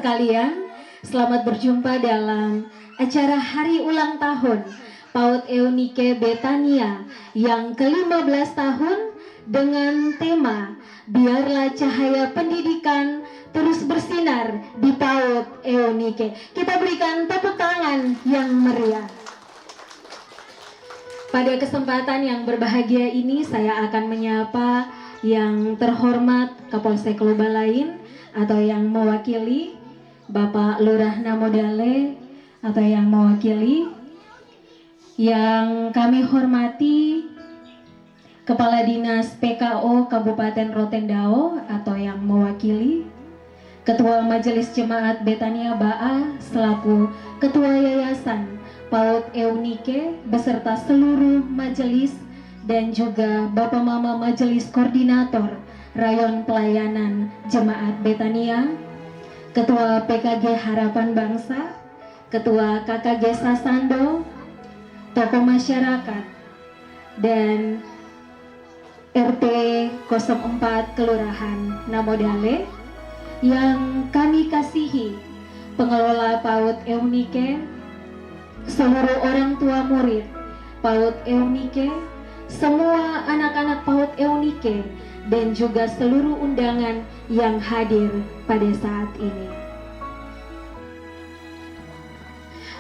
sekalian, selamat berjumpa dalam acara hari ulang tahun PAUD Eunike Betania yang ke-15 tahun dengan tema Biarlah Cahaya Pendidikan Terus Bersinar di PAUD Eunike. Kita berikan tepuk tangan yang meriah. Pada kesempatan yang berbahagia ini saya akan menyapa yang terhormat Kapolsek Lubalain atau yang mewakili Bapak Lurah Namodale atau yang mewakili, yang kami hormati Kepala Dinas PKO Kabupaten Rotendao atau yang mewakili, Ketua Majelis Jemaat Betania Ba'a selaku Ketua Yayasan PAUD Eunike beserta seluruh majelis dan juga Bapak Mama Majelis Koordinator Rayon Pelayanan Jemaat Betania, Ketua PKG Harapan Bangsa, Ketua KKG Sasando, tokoh masyarakat, dan RT 04 Kelurahan Namodale yang kami kasihi, pengelola PAUD Eunike, seluruh orang tua murid PAUD Eunike, semua anak-anak PAUD Eunike, dan juga seluruh undangan yang hadir pada saat ini.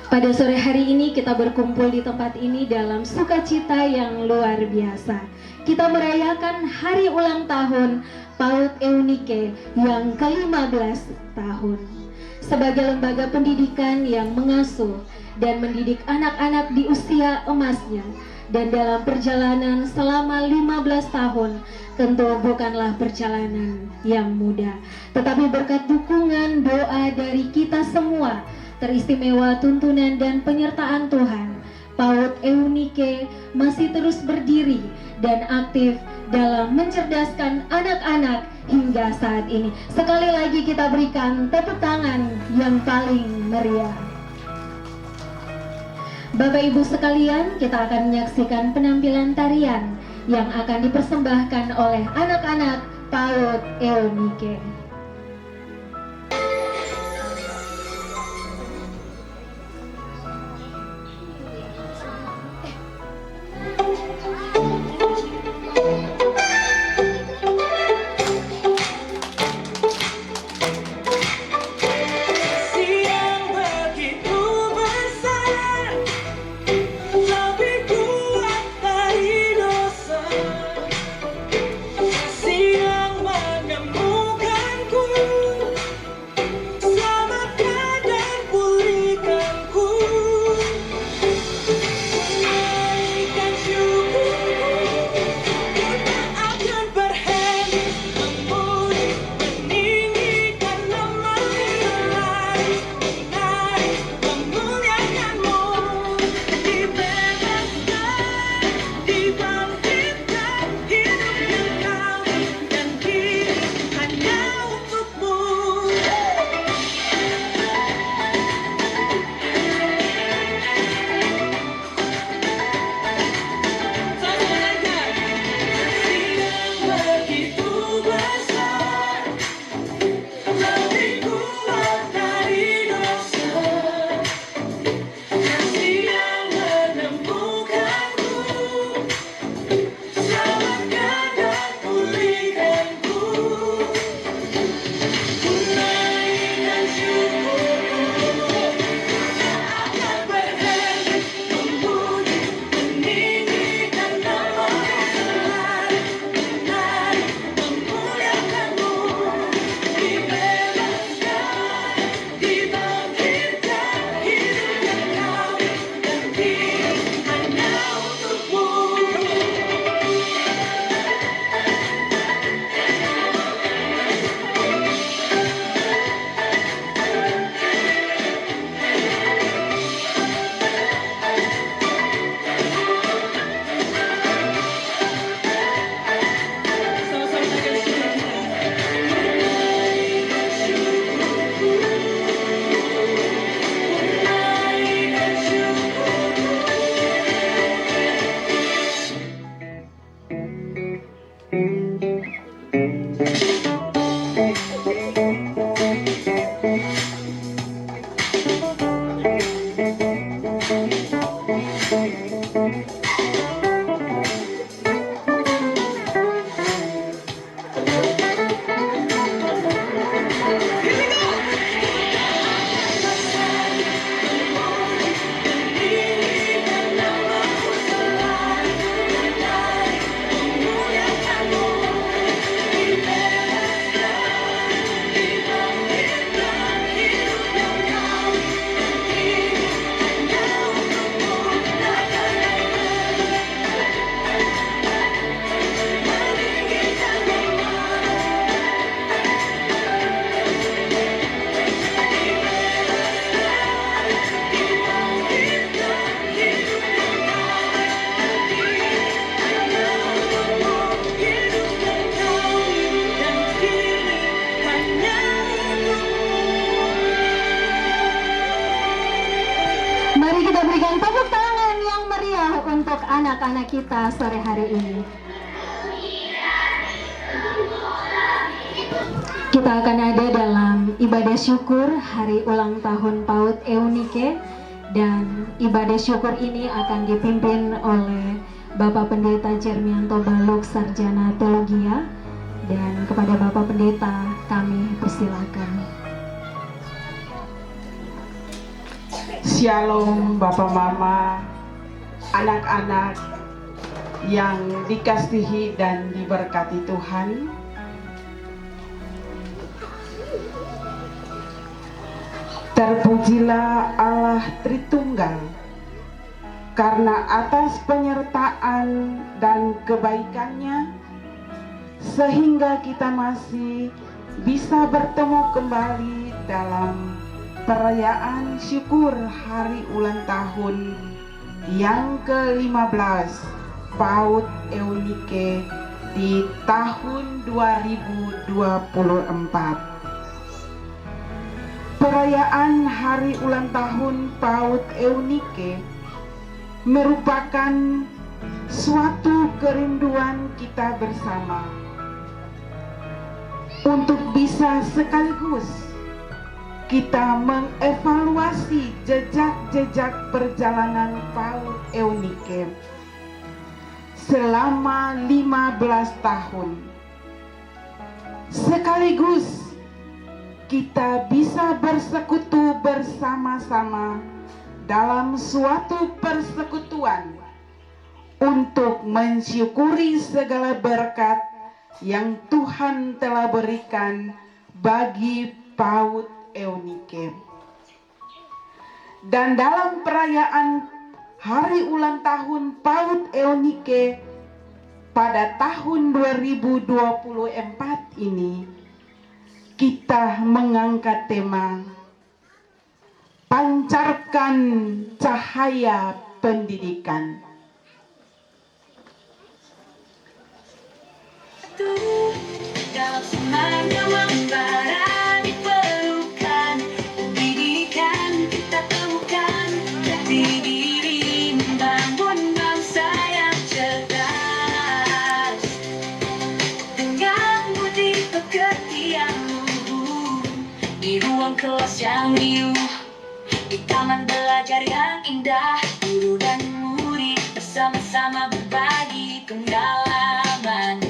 Pada sore hari ini kita berkumpul di tempat ini dalam sukacita yang luar biasa. Kita merayakan hari ulang tahun PAUD Eunike yang ke-15 tahun. Sebagai lembaga pendidikan yang mengasuh dan mendidik anak-anak di usia emasnya, dan dalam perjalanan selama 15 tahun, tentu bukanlah perjalanan yang mudah, tetapi berkat dukungan doa dari kita semua, teristimewa tuntunan dan penyertaan Tuhan, PAUD Eunike masih terus berdiri dan aktif dalam mencerdaskan anak-anak hingga saat ini. Sekali lagi kita berikan tepuk tangan yang paling meriah. Bapak Ibu sekalian, kita akan menyaksikan penampilan tarian yang akan dipersembahkan oleh anak-anak PAUD Eunike. Siang menemukan Berikan tepuk tangan yang meriah untuk anak-anak kita sore hari ini. Kita akan ada dalam ibadah syukur hari ulang tahun PAUD Eunike, dan ibadah syukur ini akan dipimpin oleh Bapak Pendeta Jermianto Baluk, Sarjana Teologia, dan kepada Bapak Pendeta kami persilakan. Shalom Bapak Mama, anak-anak yang dikasihi dan diberkati Tuhan. Terpujilah Allah Tritunggal, karena atas penyertaan dan kebaikannya sehingga kita masih bisa bertemu kembali dalam perayaan syukur hari ulang tahun yang ke-15 PAUD Eunike di tahun 2024. Perayaan hari ulang tahun PAUD Eunike merupakan suatu kerinduan kita bersama untuk bisa sekaligus kita mengevaluasi jejak-jejak perjalanan PAUD Eunike selama 15 tahun. Sekaligus kita bisa bersekutu bersama-sama dalam suatu persekutuan untuk mensyukuri segala berkat yang Tuhan telah berikan bagi PAUD Eunike. Dan dalam perayaan hari ulang tahun PAUD Eunike pada tahun 2024 ini, kita mengangkat tema pancarkan cahaya pendidikan. Dalam semangat membara diperlukan pendidikan, kita temukan jati diri membangun bangsa yang cerdas. Dengan budi pekerti yang luhur, di ruang kelas yang riuh, di taman belajar yang indah, guru dan murid bersama-sama berbagi pengalaman.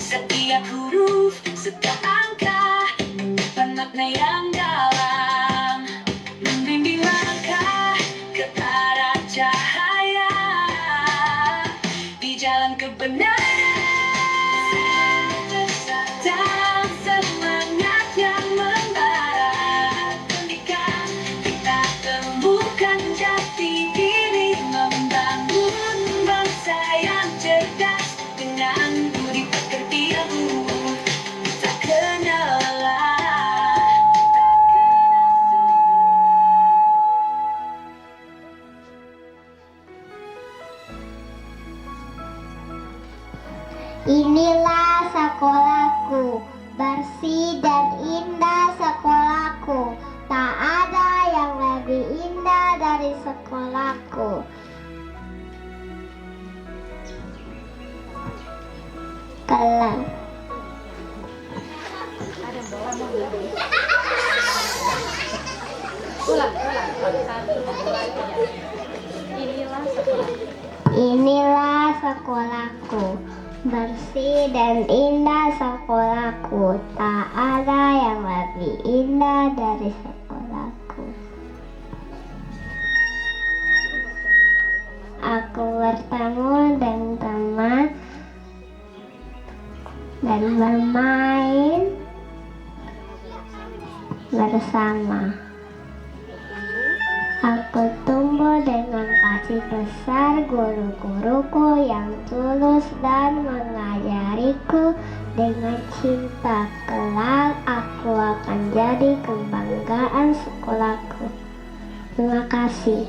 Setiap huruf, setiap angka menyimpan makna yang dalam, membimbing langkah ke arah cahaya di jalan kebenaran. Dan semangat yang membara pendidikan, kita temukan jati diri membangun bangsa yang cerdas. Dengan budi pekerti yang luhur, kita kenal Allah. Inilah sekolahku, bersih dan indah sekolahku. Tak ada yang lebih indah dari sekolahku. Kelam. Inilah sekolahku, bersih dan indah sekolahku. Tak ada yang lebih indah dari sekolahku. Aku bertemu dengan teman dan bermain bersama. Aku tumbuh dengan kasih besar guru-guruku yang tulus dan mengajariku dengan cinta. Kelak aku akan jadi kebanggaan sekolahku. Terima kasih.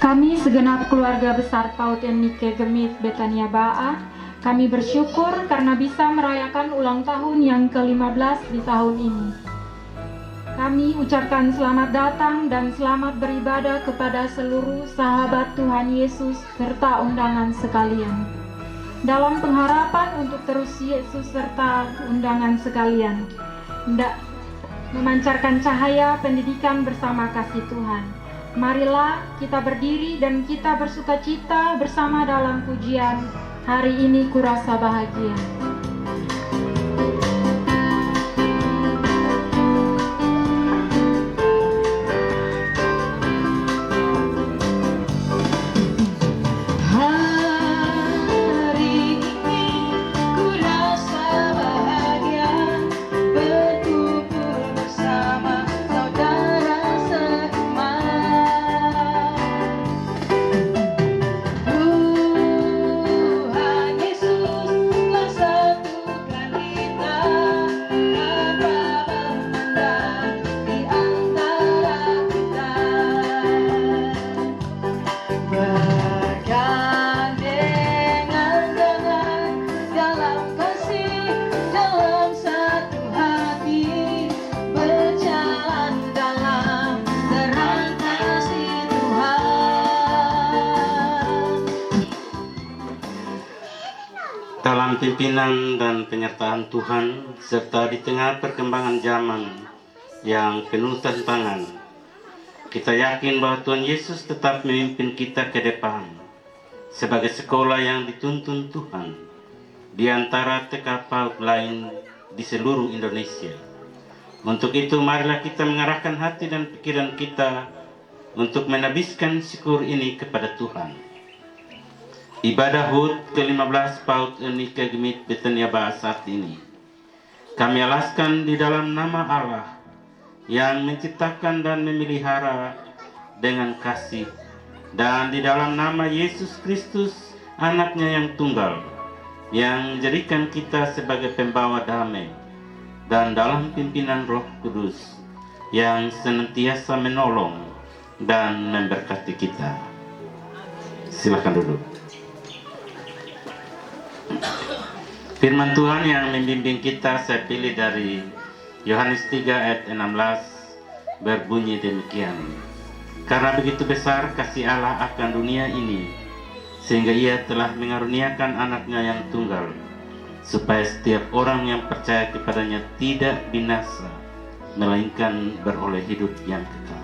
Kami segenap keluarga besar PAUD Eunike Gemit Betania Baa, kami bersyukur karena bisa merayakan ulang tahun yang ke-15 di tahun ini. Kami ucapkan selamat datang dan selamat beribadah kepada seluruh sahabat Tuhan Yesus serta undangan sekalian. Dalam pengharapan untuk terus Yesus serta undangan sekalian, hendak memancarkan cahaya pendidikan bersama kasih Tuhan. Marilah kita berdiri dan kita bersukacita bersama dalam pujian Hari Ini Kurasa Bahagia. Dalam pimpinan dan penyertaan Tuhan, serta di tengah perkembangan zaman yang penuh tantangan, kita yakin bahwa Tuhan Yesus tetap memimpin kita ke depan sebagai sekolah yang dituntun Tuhan di antara TK PAUD lain di seluruh Indonesia. Untuk itu, marilah kita mengarahkan hati dan pikiran kita untuk menabiskan syukur ini kepada Tuhan. Ibadah HUT ke-15 PAUD Eunike Gemit Betania Baa saat ini kami alaskan di dalam nama Allah yang menciptakan dan memelihara dengan kasih, dan di dalam nama Yesus Kristus, anaknya yang tunggal, yang menjadikan kita sebagai pembawa damai, dan dalam pimpinan Roh Kudus yang senantiasa menolong dan memberkati kita. Silakan duduk. Firman Tuhan yang membimbing kita saya pilih dari Yohanes 3 ayat 16 berbunyi demikian. Karena begitu besar kasih Allah akan dunia ini, sehingga Ia telah mengaruniakan anaknya yang tunggal, supaya setiap orang yang percaya kepadanya tidak binasa, melainkan beroleh hidup yang kekal.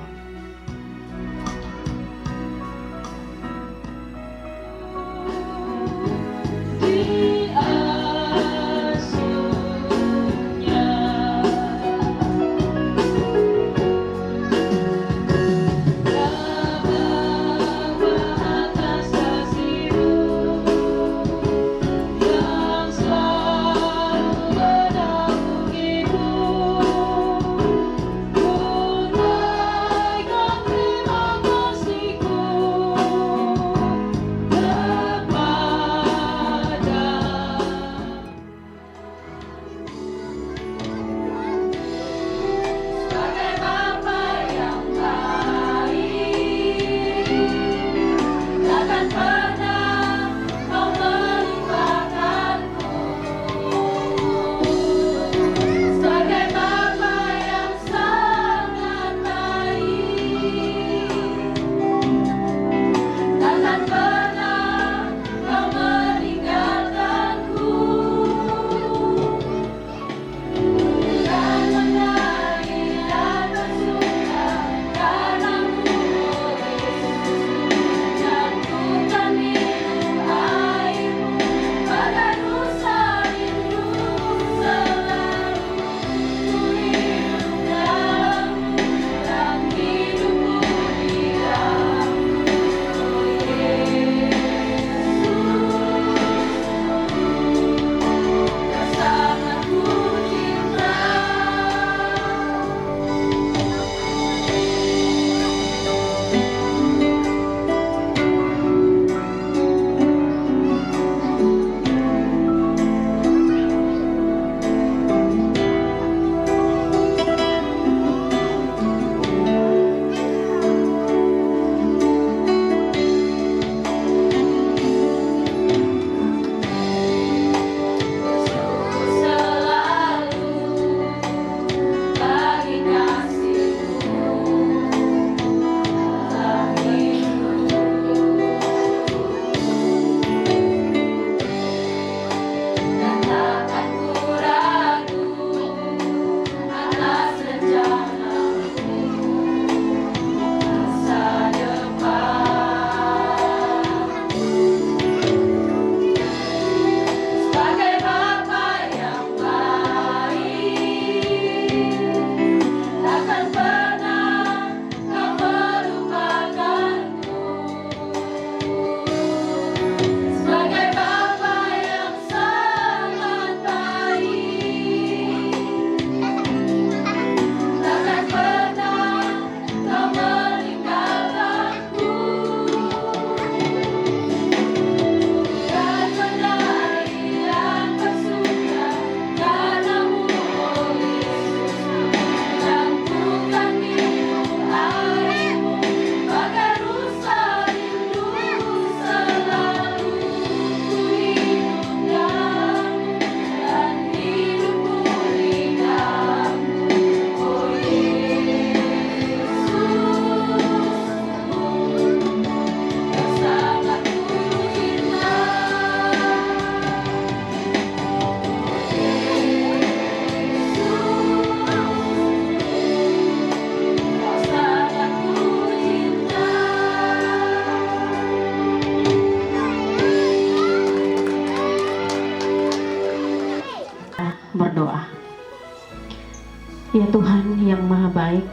Ya Tuhan yang Maha Baik,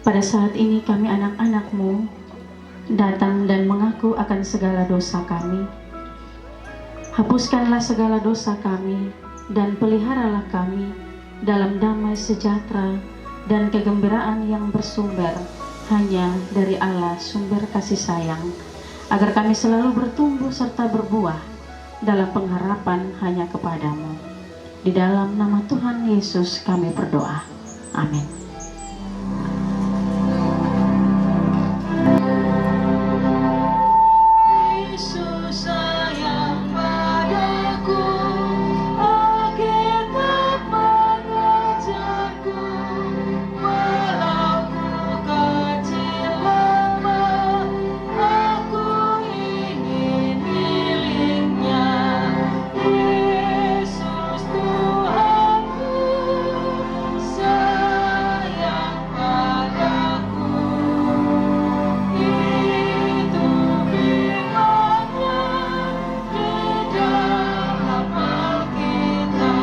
pada saat ini kami anak-anak-Mu datang dan mengaku akan segala dosa kami. Hapuskanlah segala dosa kami dan peliharalah kami dalam damai sejahtera dan kegembiraan yang bersumber hanya dari Allah sumber kasih sayang, agar kami selalu bertumbuh serta berbuah dalam pengharapan hanya kepadamu. Di dalam nama Tuhan Yesus kami berdoa. Amin. Yesus sayang padaku, Alkitab mengajarku, walau ku kecil lemah, aku ingin miliknya. Yesus Tuhanku, sayang padaku. Itu firman-Nya di dalam Alkitab.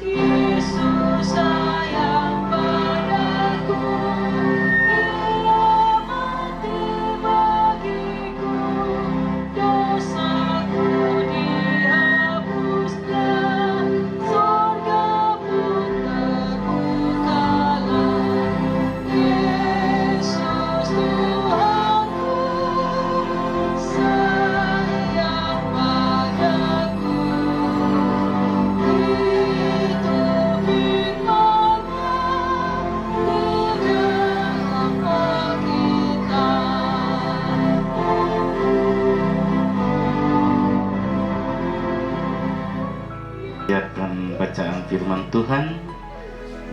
Yesus sayang padaku, Ia mati bagiku, dosaku dihapuskan, surga pun terbukalah. Yesus Tuhanku, sayang padaku. Itu firman-Nya di dalam Alkitab. Akan bacaan firman Tuhan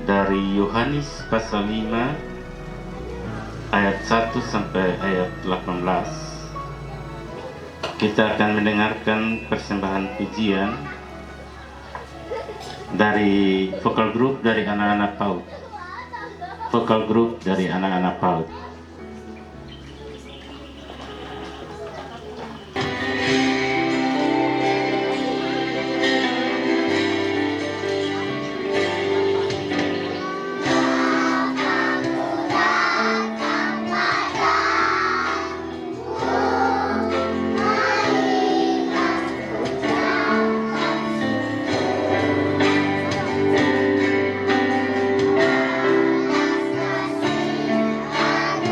dari Yohanes pasal 5 ayat 1 sampai ayat 18. Kita akan mendengarkan persembahan pujian dari vokal grup dari anak-anak PAUD. Vokal grup dari anak-anak PAUD. Kasih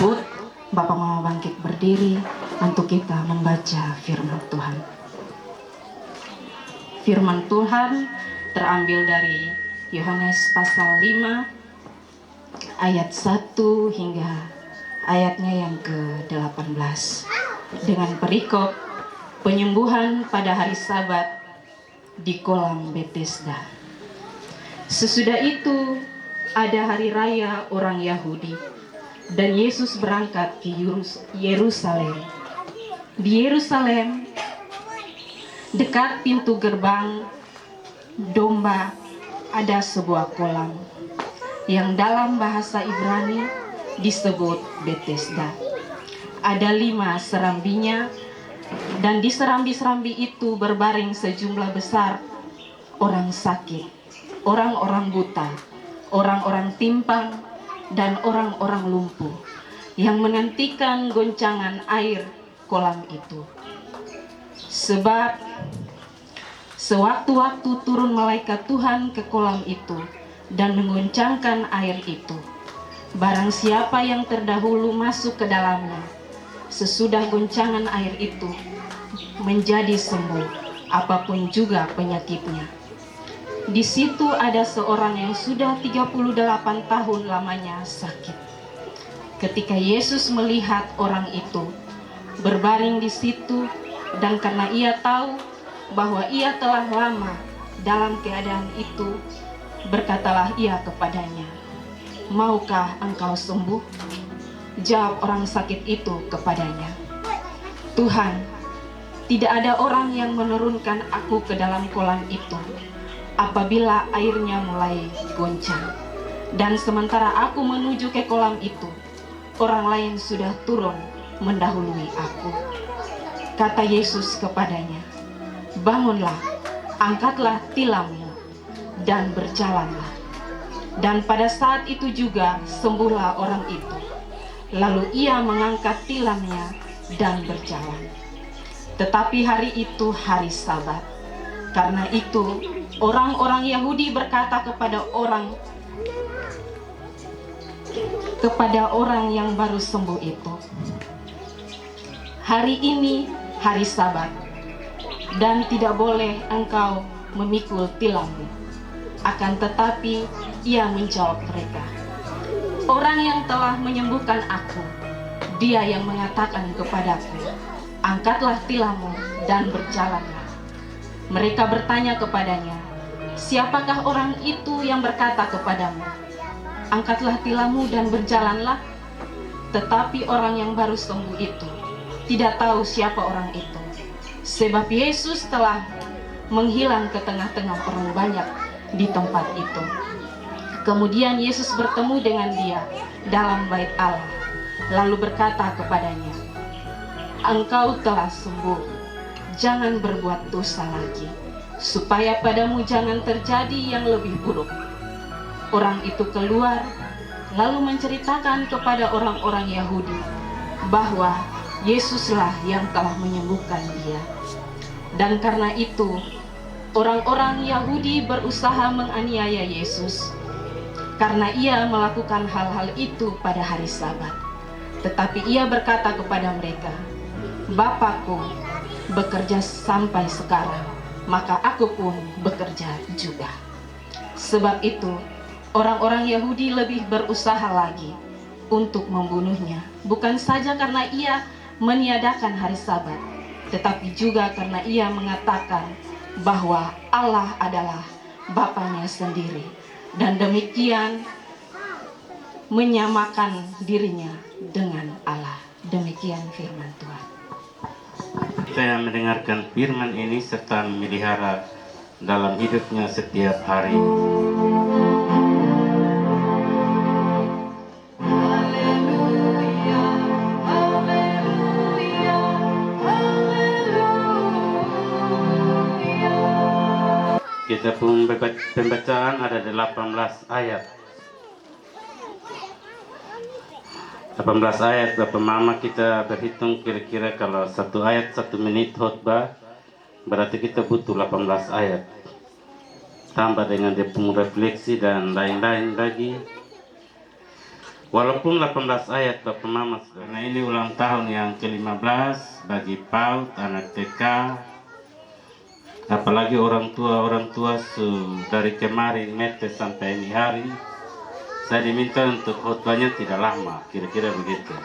tersebut, Bapak mau bangkit berdiri untuk kita membaca firman Tuhan. Firman Tuhan terambil dari Yohanes pasal 5 ayat 1 hingga ayatnya yang ke-18 dengan perikop penyembuhan pada hari Sabat di kolam Betesda. Sesudah itu ada hari raya orang Yahudi dan Yesus berangkat ke Yerusalem. Di Yerusalem, dekat pintu gerbang domba, ada sebuah kolam yang dalam bahasa Ibrani disebut Betesda. Ada 5 serambinya, dan di serambi-serambi itu berbaring sejumlah besar orang sakit, orang-orang buta, orang-orang timpang, dan orang-orang lumpuh yang menantikan goncangan air kolam itu. Sebab sewaktu-waktu turun malaikat Tuhan ke kolam itu dan menggoncangkan air itu. Barang siapa yang terdahulu masuk ke dalamnya, sesudah goncangan air itu, menjadi sembuh, apapun juga penyakitnya. Di situ ada seorang yang sudah 38 tahun lamanya sakit. Ketika Yesus melihat orang itu berbaring di situ, dan karena ia tahu bahwa ia telah lama dalam keadaan itu, berkatalah ia kepadanya, "Maukah engkau sembuh?" Jawab orang sakit itu kepadanya, "Tuhan, tidak ada orang yang menurunkan aku ke dalam kolam itu apabila airnya mulai goncang. Dan sementara aku menuju ke kolam itu, orang lain sudah turun mendahului aku." Kata Yesus kepadanya, "Bangunlah, angkatlah tilammu, dan berjalanlah." Dan pada saat itu juga sembuhlah orang itu. Lalu ia mengangkat tilamnya dan berjalan. Tetapi hari itu hari Sabat. Karena itu orang-orang Yahudi berkata kepada orang yang baru sembuh itu, "Hari ini hari Sabat, dan tidak boleh engkau memikul tilammu." Akan tetapi ia menjawab mereka, "Orang yang telah menyembuhkan aku, dia yang mengatakan kepadaku, angkatlah tilammu dan berjalanlah." Mereka bertanya kepadanya, "Siapakah orang itu yang berkata kepadamu, angkatlah tilammu dan berjalanlah?" Tetapi orang yang baru sembuh itu tidak tahu siapa orang itu, sebab Yesus telah menghilang ke tengah-tengah orang banyak di tempat itu. Kemudian Yesus bertemu dengan dia dalam bait Allah, lalu berkata kepadanya, "Engkau telah sembuh. Jangan berbuat dosa lagi, supaya padamu jangan terjadi yang lebih buruk." Orang itu keluar, lalu menceritakan kepada orang-orang Yahudi bahwa Yesuslah yang telah menyembuhkan dia. Dan karena itu, orang-orang Yahudi berusaha menganiaya Yesus, karena ia melakukan hal-hal itu pada hari Sabat. Tetapi ia berkata kepada mereka, "Bapakku bekerja sampai sekarang, maka aku pun bekerja juga." Sebab itu, orang-orang Yahudi lebih berusaha lagi untuk membunuhnya, bukan saja karena ia meniadakan hari Sabat, tetapi juga karena ia mengatakan bahwa Allah adalah Bapanya sendiri, dan demikian menyamakan dirinya dengan Allah. Demikian firman Tuhan. Saya mendengarkan firman ini serta memelihara dalam hidupnya setiap hari. Haleluya, haleluya, haleluya. Kita pun pembacaan ada 18 ayat. 18 ayat, Bapak Mama, kita berhitung kira-kira kalau satu ayat 1 menit khotbah, berarti kita butuh 18 ayat. Tambah dengan dia refleksi dan lain-lain lagi. Walaupun 18 ayat Bapak Mama, karena ini ulang tahun yang ke-15 bagi PAUD, anak TK, apalagi orang tua dari kemarin Mete sampai ini hari, saya diminta untuk khotbahnya tidak lama, kira-kira begitu.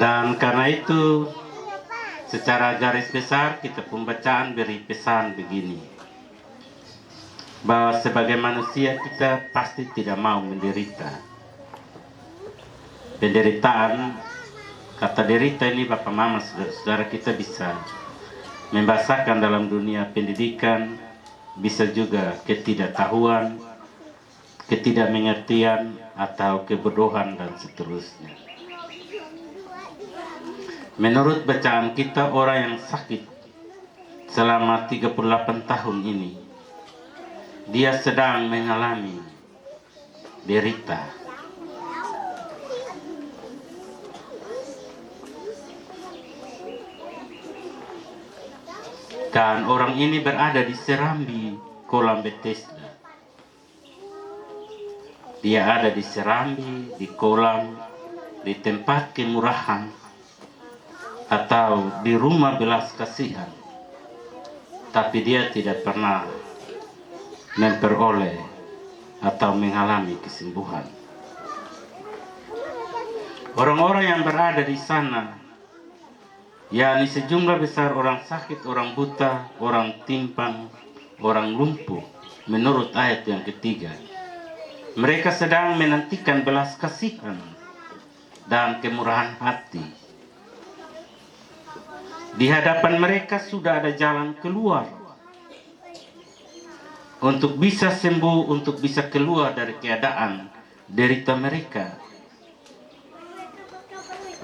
Dan karena itu, secara garis besar kita pembacaan beri pesan begini, bahwa sebagai manusia kita pasti tidak mau menderita. Penderitaan, kata derita ini Bapak Mama, saudara-saudara, kita bisa membahasakan dalam dunia pendidikan, bisa juga ketidaktahuan, ketidakmengertian, atau kebodohan dan seterusnya. Menurut bacaan kita, orang yang sakit selama 38 tahun ini, dia sedang mengalami derita. Dan orang ini berada di serambi kolam Bethesda. Dia ada di serambi, di kolam, di tempat kemurahan, atau di rumah belas kasihan. Tapi dia tidak pernah memperoleh atau mengalami kesembuhan. Orang-orang yang berada di sana, yakni sejumlah besar orang sakit, orang buta, orang timpang, orang lumpuh, menurut ayat yang ketiga, mereka sedang menantikan belas kasihan dan kemurahan hati. Di hadapan mereka sudah ada jalan keluar untuk bisa sembuh, untuk bisa keluar dari keadaan derita mereka.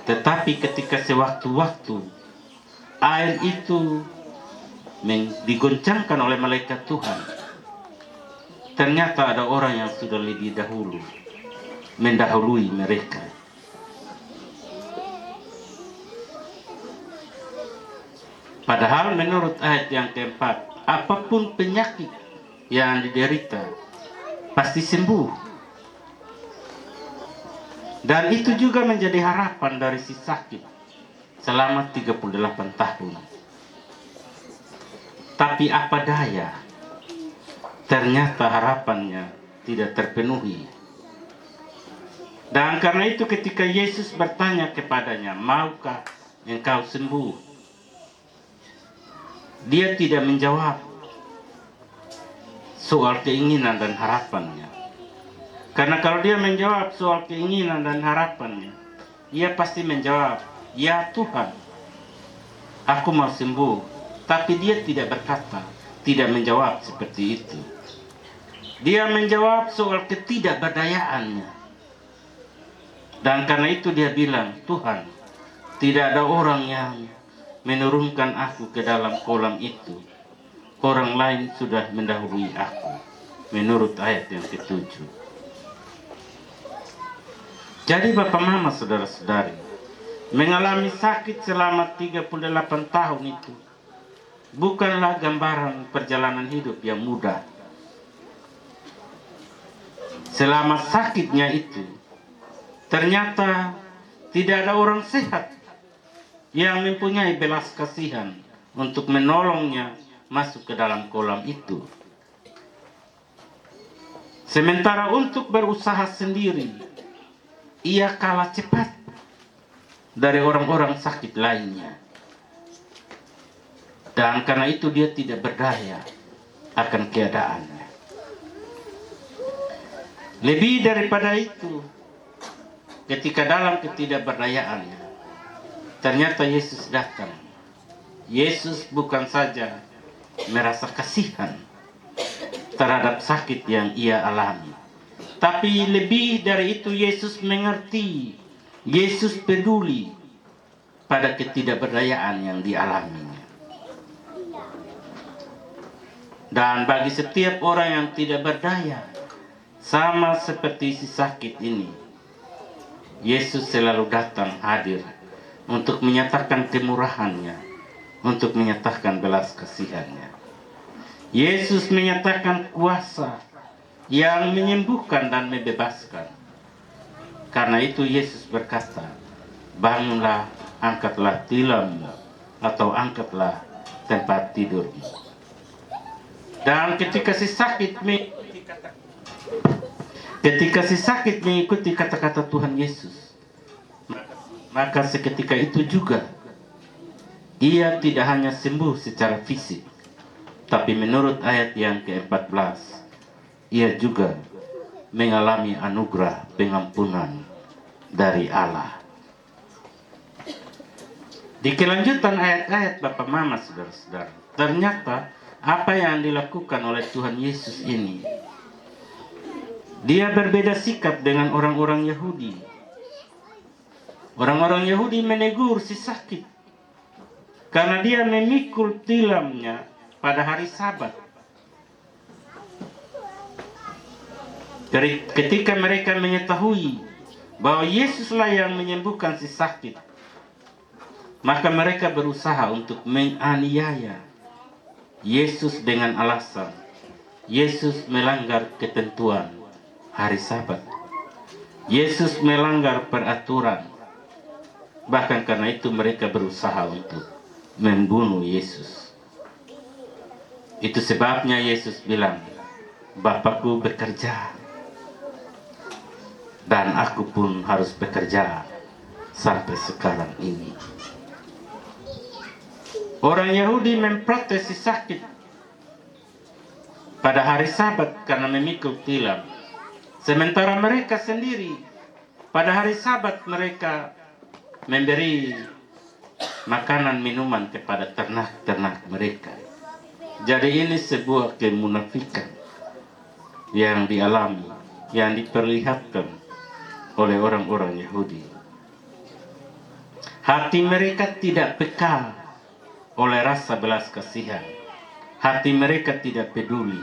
Tetapi ketika sewaktu-waktu air itu digoncangkan oleh malaikat Tuhan, ternyata ada orang yang sudah lebih dahulu mendahului mereka. Padahal menurut ayat yang keempat, apapun penyakit yang diderita pasti sembuh. Dan itu juga menjadi harapan dari si sakit selama 38 tahun. Tapi apa daya, ternyata harapannya tidak terpenuhi. Dan karena itu ketika Yesus bertanya kepadanya, maukah engkau sembuh? Dia tidak menjawab soal keinginan dan harapannya. Karena kalau dia menjawab soal keinginan dan harapannya, ia pasti menjawab, ya Tuhan, aku mau sembuh. Tapi dia tidak berkata, tidak menjawab seperti itu. Dia menjawab soal ketidakberdayaannya. Dan karena itu dia bilang, Tuhan, tidak ada orang yang menurunkan aku ke dalam kolam itu. Orang lain sudah mendahului aku, menurut ayat yang ke-7. Jadi Bapak Mama, saudara-saudari, mengalami sakit selama 38 tahun itu bukanlah gambaran perjalanan hidup yang mudah. Selama sakitnya itu, ternyata tidak ada orang sehat yang mempunyai belas kasihan untuk menolongnya masuk ke dalam kolam itu. Sementara untuk berusaha sendiri, ia kalah cepat dari orang-orang sakit lainnya. Dan karena itu dia tidak berdaya akan keadaannya. Lebih daripada itu, ketika dalam ketidakberdayaannya, ternyata Yesus datang. Yesus bukan saja merasa kasihan terhadap sakit yang ia alami, tapi lebih dari itu Yesus mengerti, Yesus peduli pada ketidakberdayaan yang dialaminya. Dan bagi setiap orang yang tidak berdaya, sama seperti si sakit ini, Yesus selalu datang hadir untuk menyatakan kemurahannya, untuk menyatakan belas kasihannya. Yesus menyatakan kuasa yang menyembuhkan dan membebaskan. Karena itu Yesus berkata, bangunlah, angkatlah tilammu, atau angkatlah tempat tidurmu. Dan ketika si sakit mengikuti kata-kata Tuhan Yesus, maka seketika itu juga ia tidak hanya sembuh secara fisik, tapi menurut ayat yang ke-14, ia juga mengalami anugerah pengampunan dari Allah. Di kelanjutan ayat-ayat Bapak Mama, saudara-saudara, ternyata apa yang dilakukan oleh Tuhan Yesus ini, dia berbeda sikap dengan orang-orang Yahudi. Orang-orang Yahudi menegur si sakit karena dia memikul tilamnya pada hari Sabat. Ketika mereka mengetahui bahwa Yesuslah yang menyembuhkan si sakit, maka mereka berusaha untuk menganiaya Yesus dengan alasan Yesus melanggar ketentuan hari Sabat. Yesus melanggar peraturan. Bahkan karena itu mereka berusaha untuk membunuh Yesus. Itu sebabnya Yesus bilang, Bapakku bekerja, dan aku pun harus bekerja sampai sekarang ini. Orang Yahudi memprotes si sakit pada hari Sabat karena memikul tilam. Sementara mereka sendiri pada hari Sabat mereka memberi makanan minuman kepada ternak-ternak mereka. Jadi ini sebuah kemunafikan yang dialami, yang diperlihatkan oleh orang-orang Yahudi. Hati mereka tidak peka oleh rasa belas kasihan. Hati mereka tidak peduli.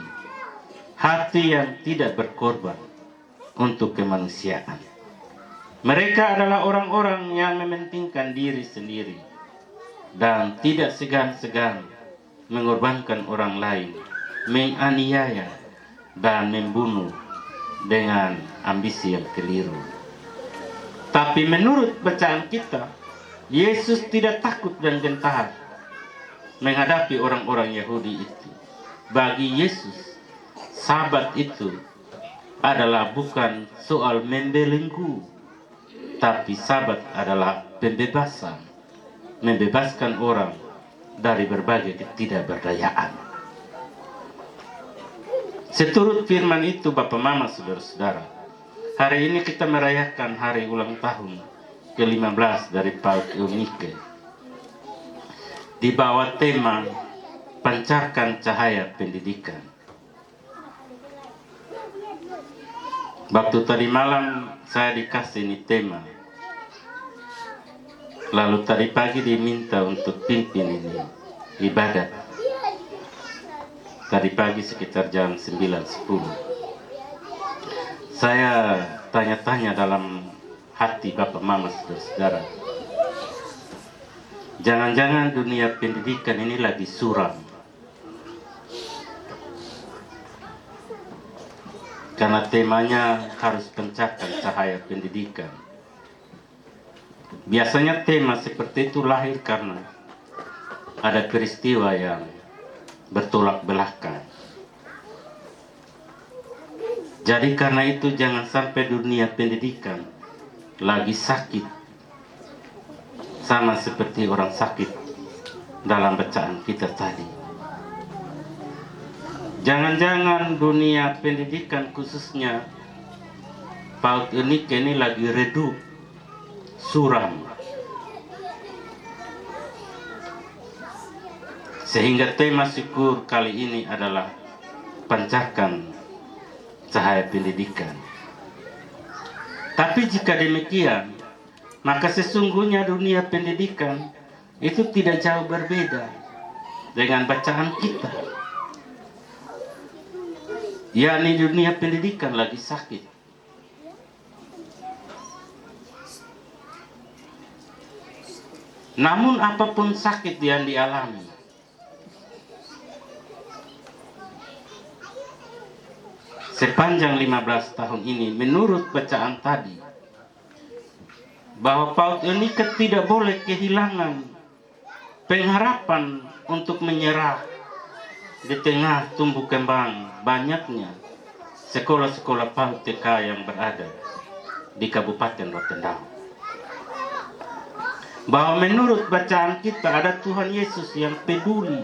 Hati yang tidak berkorban untuk kemanusiaan. Mereka adalah orang-orang yang mementingkan diri sendiri dan tidak segan-segan mengorbankan orang lain, menganiaya dan membunuh dengan ambisi yang keliru. Tapi menurut bacaan kita, Yesus tidak takut dan gentar menghadapi orang-orang Yahudi itu. Bagi Yesus, Sabat itu adalah bukan soal membelenggu, tapi Sabat adalah pembebasan, membebaskan orang dari berbagai ketidakberdayaan. Seturut firman itu, Bapak Mama, saudara-saudara, hari ini kita merayakan hari ulang tahun ke-15 dari PAUD Eunike di bawah tema Pancarkan Cahaya Pendidikan. Waktu tadi malam saya dikasih ini tema, lalu tadi pagi diminta untuk pimpin ini ibadat. Tadi pagi sekitar jam 9.10. Saya tanya-tanya dalam hati Bapak Mama, saudara-saudara, jangan-jangan dunia pendidikan ini lagi suram. Karena temanya harus pancarkan cahaya pendidikan. Biasanya tema seperti itu lahir karena ada peristiwa yang bertolak belakang. Jadi karena itu jangan sampai dunia pendidikan lagi sakit sama seperti orang sakit dalam bacaan kita tadi. Jangan-jangan dunia pendidikan khususnya PAUD Eunike ini lagi redup, suram. Sehingga tema syukur kali ini adalah pancarkan cahaya pendidikan. Tapi jika demikian, maka sesungguhnya dunia pendidikan itu tidak jauh berbeda dengan bacaan kita. Yakni dunia pendidikan lagi sakit. Namun apapun sakit yang dialami, sepanjang 15 tahun ini, menurut bacaan tadi, bahwa PAUD Eunike tidak boleh kehilangan pengharapan untuk menyerah di tengah tumbuh kembang banyaknya sekolah-sekolah PAUD TK yang berada di Kabupaten Rotendao. Bahwa menurut bacaan kita ada Tuhan Yesus yang peduli,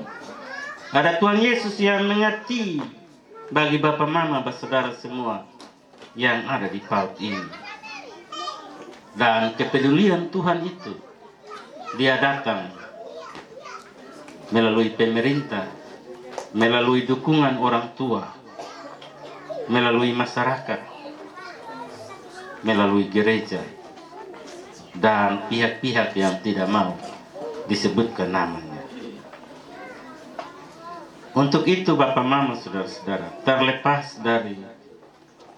ada Tuhan Yesus yang mengerti bagi Bapak Mama, saudara semua yang ada di PAUD ini. Dan kepedulian Tuhan itu, Dia datang melalui pemerintah, melalui dukungan orang tua, melalui masyarakat, melalui gereja, dan pihak-pihak yang tidak mau disebutkan namanya. Untuk itu Bapak Mama, saudara-saudara, terlepas dari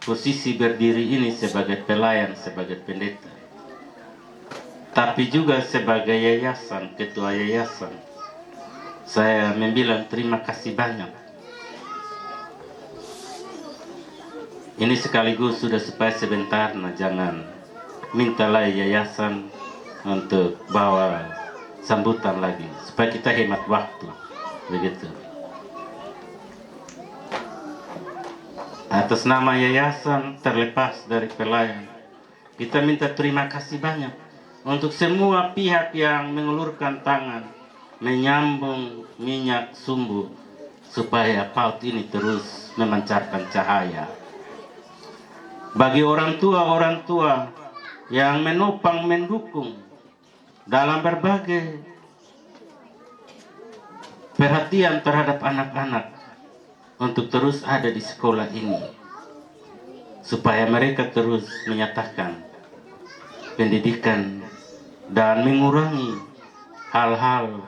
posisi berdiri ini sebagai pelayan, sebagai pendeta, tapi juga sebagai yayasan, ketua yayasan, saya membilang terima kasih banyak. Ini sekaligus sudah supaya sebentar, jangan mintalah yayasan untuk bawa sambutan lagi, supaya kita hemat waktu, begitu. Atas nama yayasan, terlepas dari pelayan, kita minta terima kasih banyak untuk semua pihak yang mengulurkan tangan, menyambung minyak sumbu, supaya PAUD ini terus memancarkan cahaya. Bagi orang tua yang menopang, mendukung dalam berbagai perhatian terhadap anak-anak untuk terus ada di sekolah ini, supaya mereka terus menyatakan pendidikan dan mengurangi hal-hal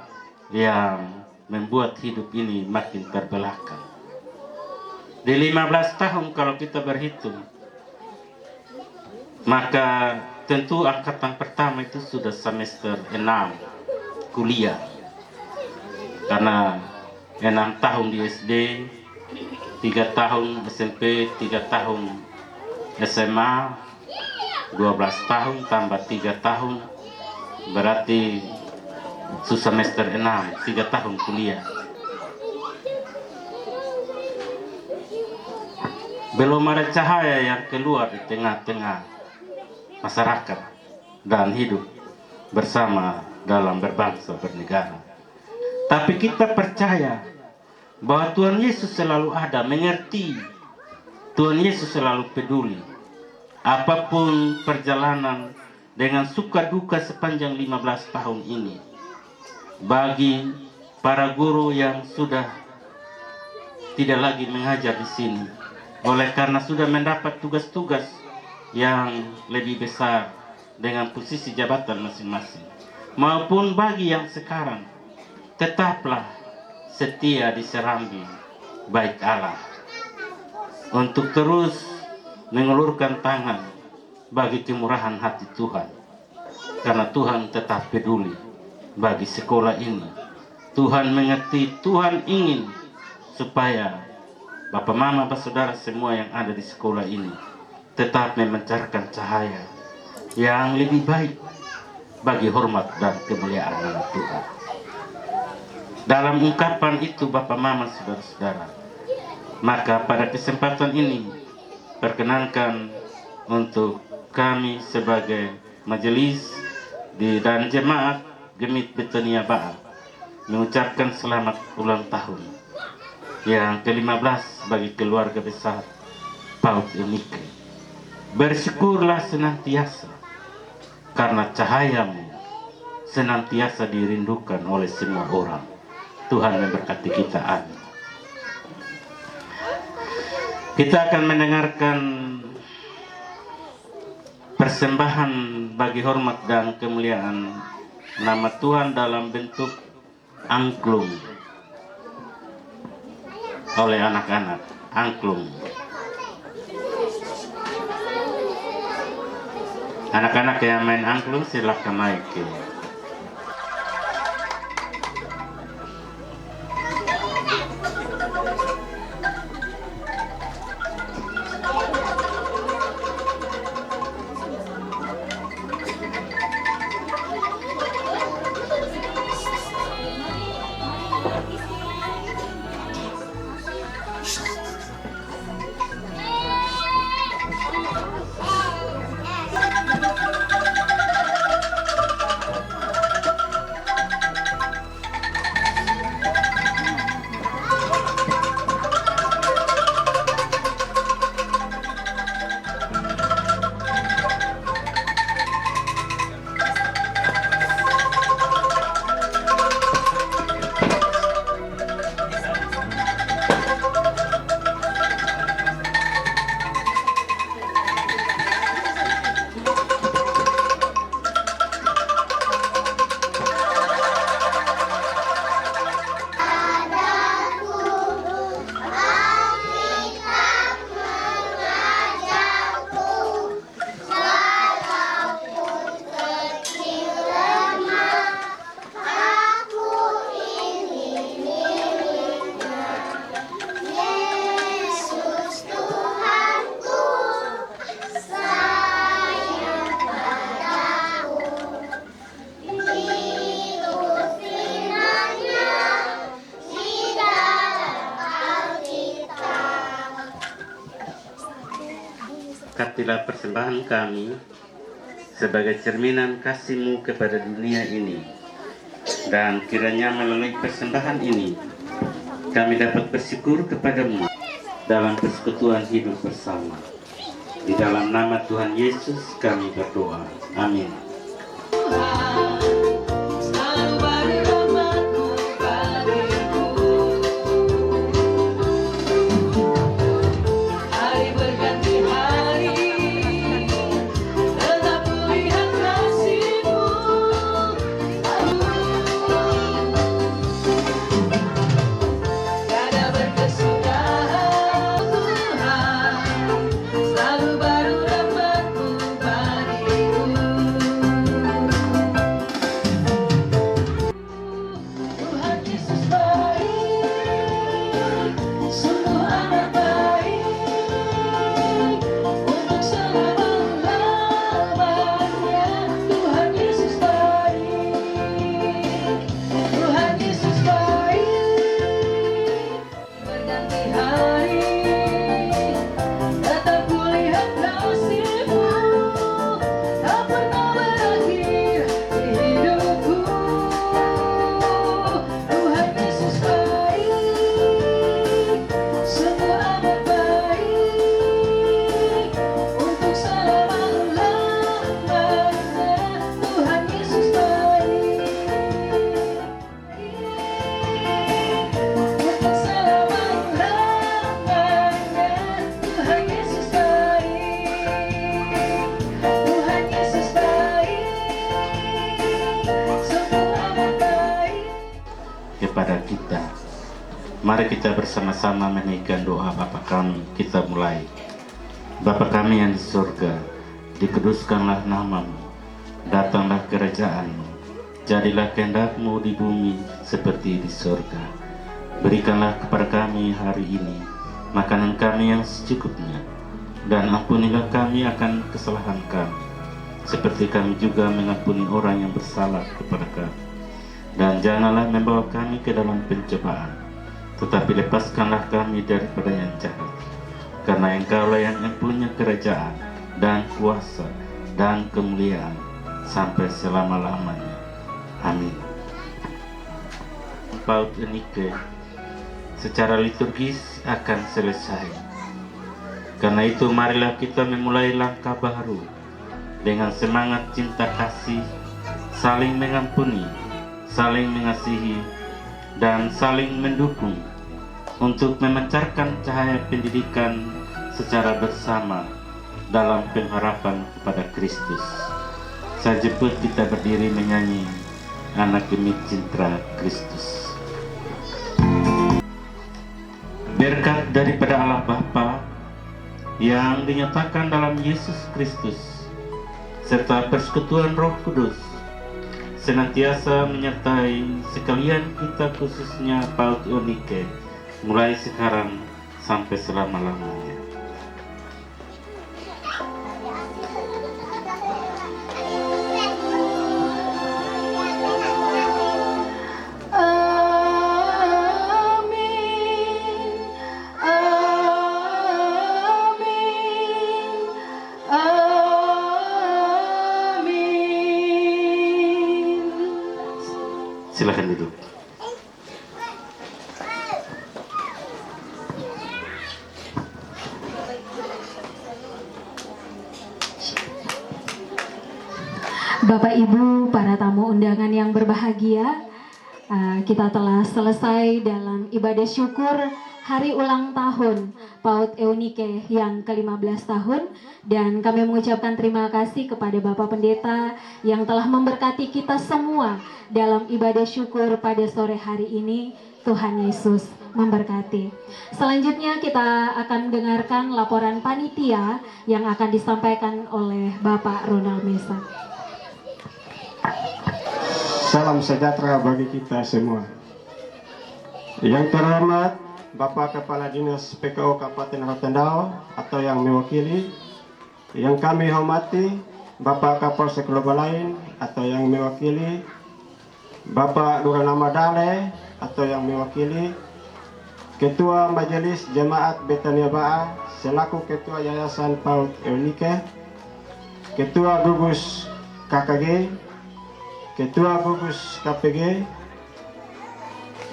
yang membuat hidup ini makin terbelakang. Di 15 tahun kalau kita berhitung, maka tentu angkatan pertama itu sudah semester 6 kuliah, karena 6 tahun di SD, 3 tahun SMP, 3 tahun SMA, 12 tahun tambah 3 tahun, berarti semester 6, 3 tahun kuliah. Belum ada cahaya yang keluar di tengah-tengah masyarakat dan hidup bersama dalam berbangsa, bernegara. Tapi kita percaya bahwa Tuhan Yesus selalu ada, mengerti. Tuhan Yesus selalu peduli. Apapun perjalanan dengan suka duka sepanjang 15 tahun ini, bagi para guru yang sudah tidak lagi mengajar di sini, oleh karena sudah mendapat tugas-tugas yang lebih besar dengan posisi jabatan masing-masing, maupun bagi yang sekarang, tetaplah setia di serambi baik Allah untuk terus mengulurkan tangan bagi kemurahan hati Tuhan, karena Tuhan tetap peduli bagi sekolah ini. Tuhan mengerti, Tuhan ingin supaya Bapak Mama, saudara semua yang ada di sekolah ini tetap memancarkan cahaya yang lebih baik bagi hormat dan kemuliaan nama Tuhan. Dalam ungkapan itu Bapak Mama, saudara-saudara, maka pada kesempatan ini perkenankan untuk kami sebagai majelis dan jemaat Gemit Betania Ba'a mengucapkan selamat ulang tahun yang ke-15 bagi keluarga besar PAUD Eunike. Bersyukurlah senantiasa, karena cahayamu senantiasa dirindukan oleh semua orang. Tuhan memberkati kita, amin. Kita akan mendengarkan persembahan bagi hormat dan kemuliaan nama Tuhan dalam bentuk angklung oleh anak-anak. Angklung. Anak-anak yang main angklung silakan naik. berkatilah persembahan kami sebagai cerminan kasih-Mu kepada dunia ini. Dan kiranya melalui persembahan ini kami dapat bersyukur kepadamu dalam persekutuan hidup bersama. Di dalam nama Tuhan Yesus kami berdoa. Amin. Kepada kita, mari kita bersama-sama menaikkan doa Bapa kami. Kita mulai. Bapa kami yang di surga, dikuduskanlah nama-Mu, datanglah kerajaan-Mu, jadilah kehendak-Mu di bumi seperti di surga. Berikanlah kepada kami hari ini makanan kami yang secukupnya, dan ampunilah kami akan kesalahan kami, seperti kami juga mengampuni orang yang bersalah kepada kami. Dan janganlah membawa kami ke dalam pencobaan, tetapi lepaskanlah kami daripada yang jahat. Karena Engkaulah yang mempunyai kerajaan dan kuasa dan kemuliaan sampai selama-lamanya. Amin. Paut Eunike secara liturgis akan selesai. Karena itu marilah kita memulai langkah baru dengan semangat cinta kasih, saling mengampuni, saling mengasihi, dan saling mendukung untuk memancarkan cahaya pendidikan secara bersama dalam pengharapan kepada Kristus. Saya jemput kita berdiri menyanyi Anak Demi Cinta Kristus. Berkat daripada Allah Bapa yang dinyatakan dalam Yesus Kristus serta persekutuan Roh Kudus senantiasa menyertai sekalian kita, khususnya Paut Eunike, mulai sekarang sampai selama-lamanya. Silakan duduk. Bapak Ibu, para tamu undangan yang berbahagia, kita telah selesai dalam ibadah syukur hari ulang tahun Paut Eunike yang ke-15 tahun, dan kami mengucapkan terima kasih kepada Bapak Pendeta yang telah memberkati kita semua dalam ibadah syukur pada sore hari ini. Tuhan Yesus memberkati. Selanjutnya kita akan mendengarkan laporan panitia yang akan disampaikan oleh Bapak Ronald Mesa. Salam sejahtera bagi kita semua. Yang terhormat Bapak Kepala Dinas PKO Kabupaten Rotendao atau yang mewakili, yang kami hormati Bapak Kapolsek Lobalain atau yang mewakili, Bapak Lurah Namadale atau yang mewakili, Ketua Majelis Jemaat Betania Ba'a selaku Ketua Yayasan PAUD Eunike, Ketua Gugus KKG, Ketua Gugus KPG,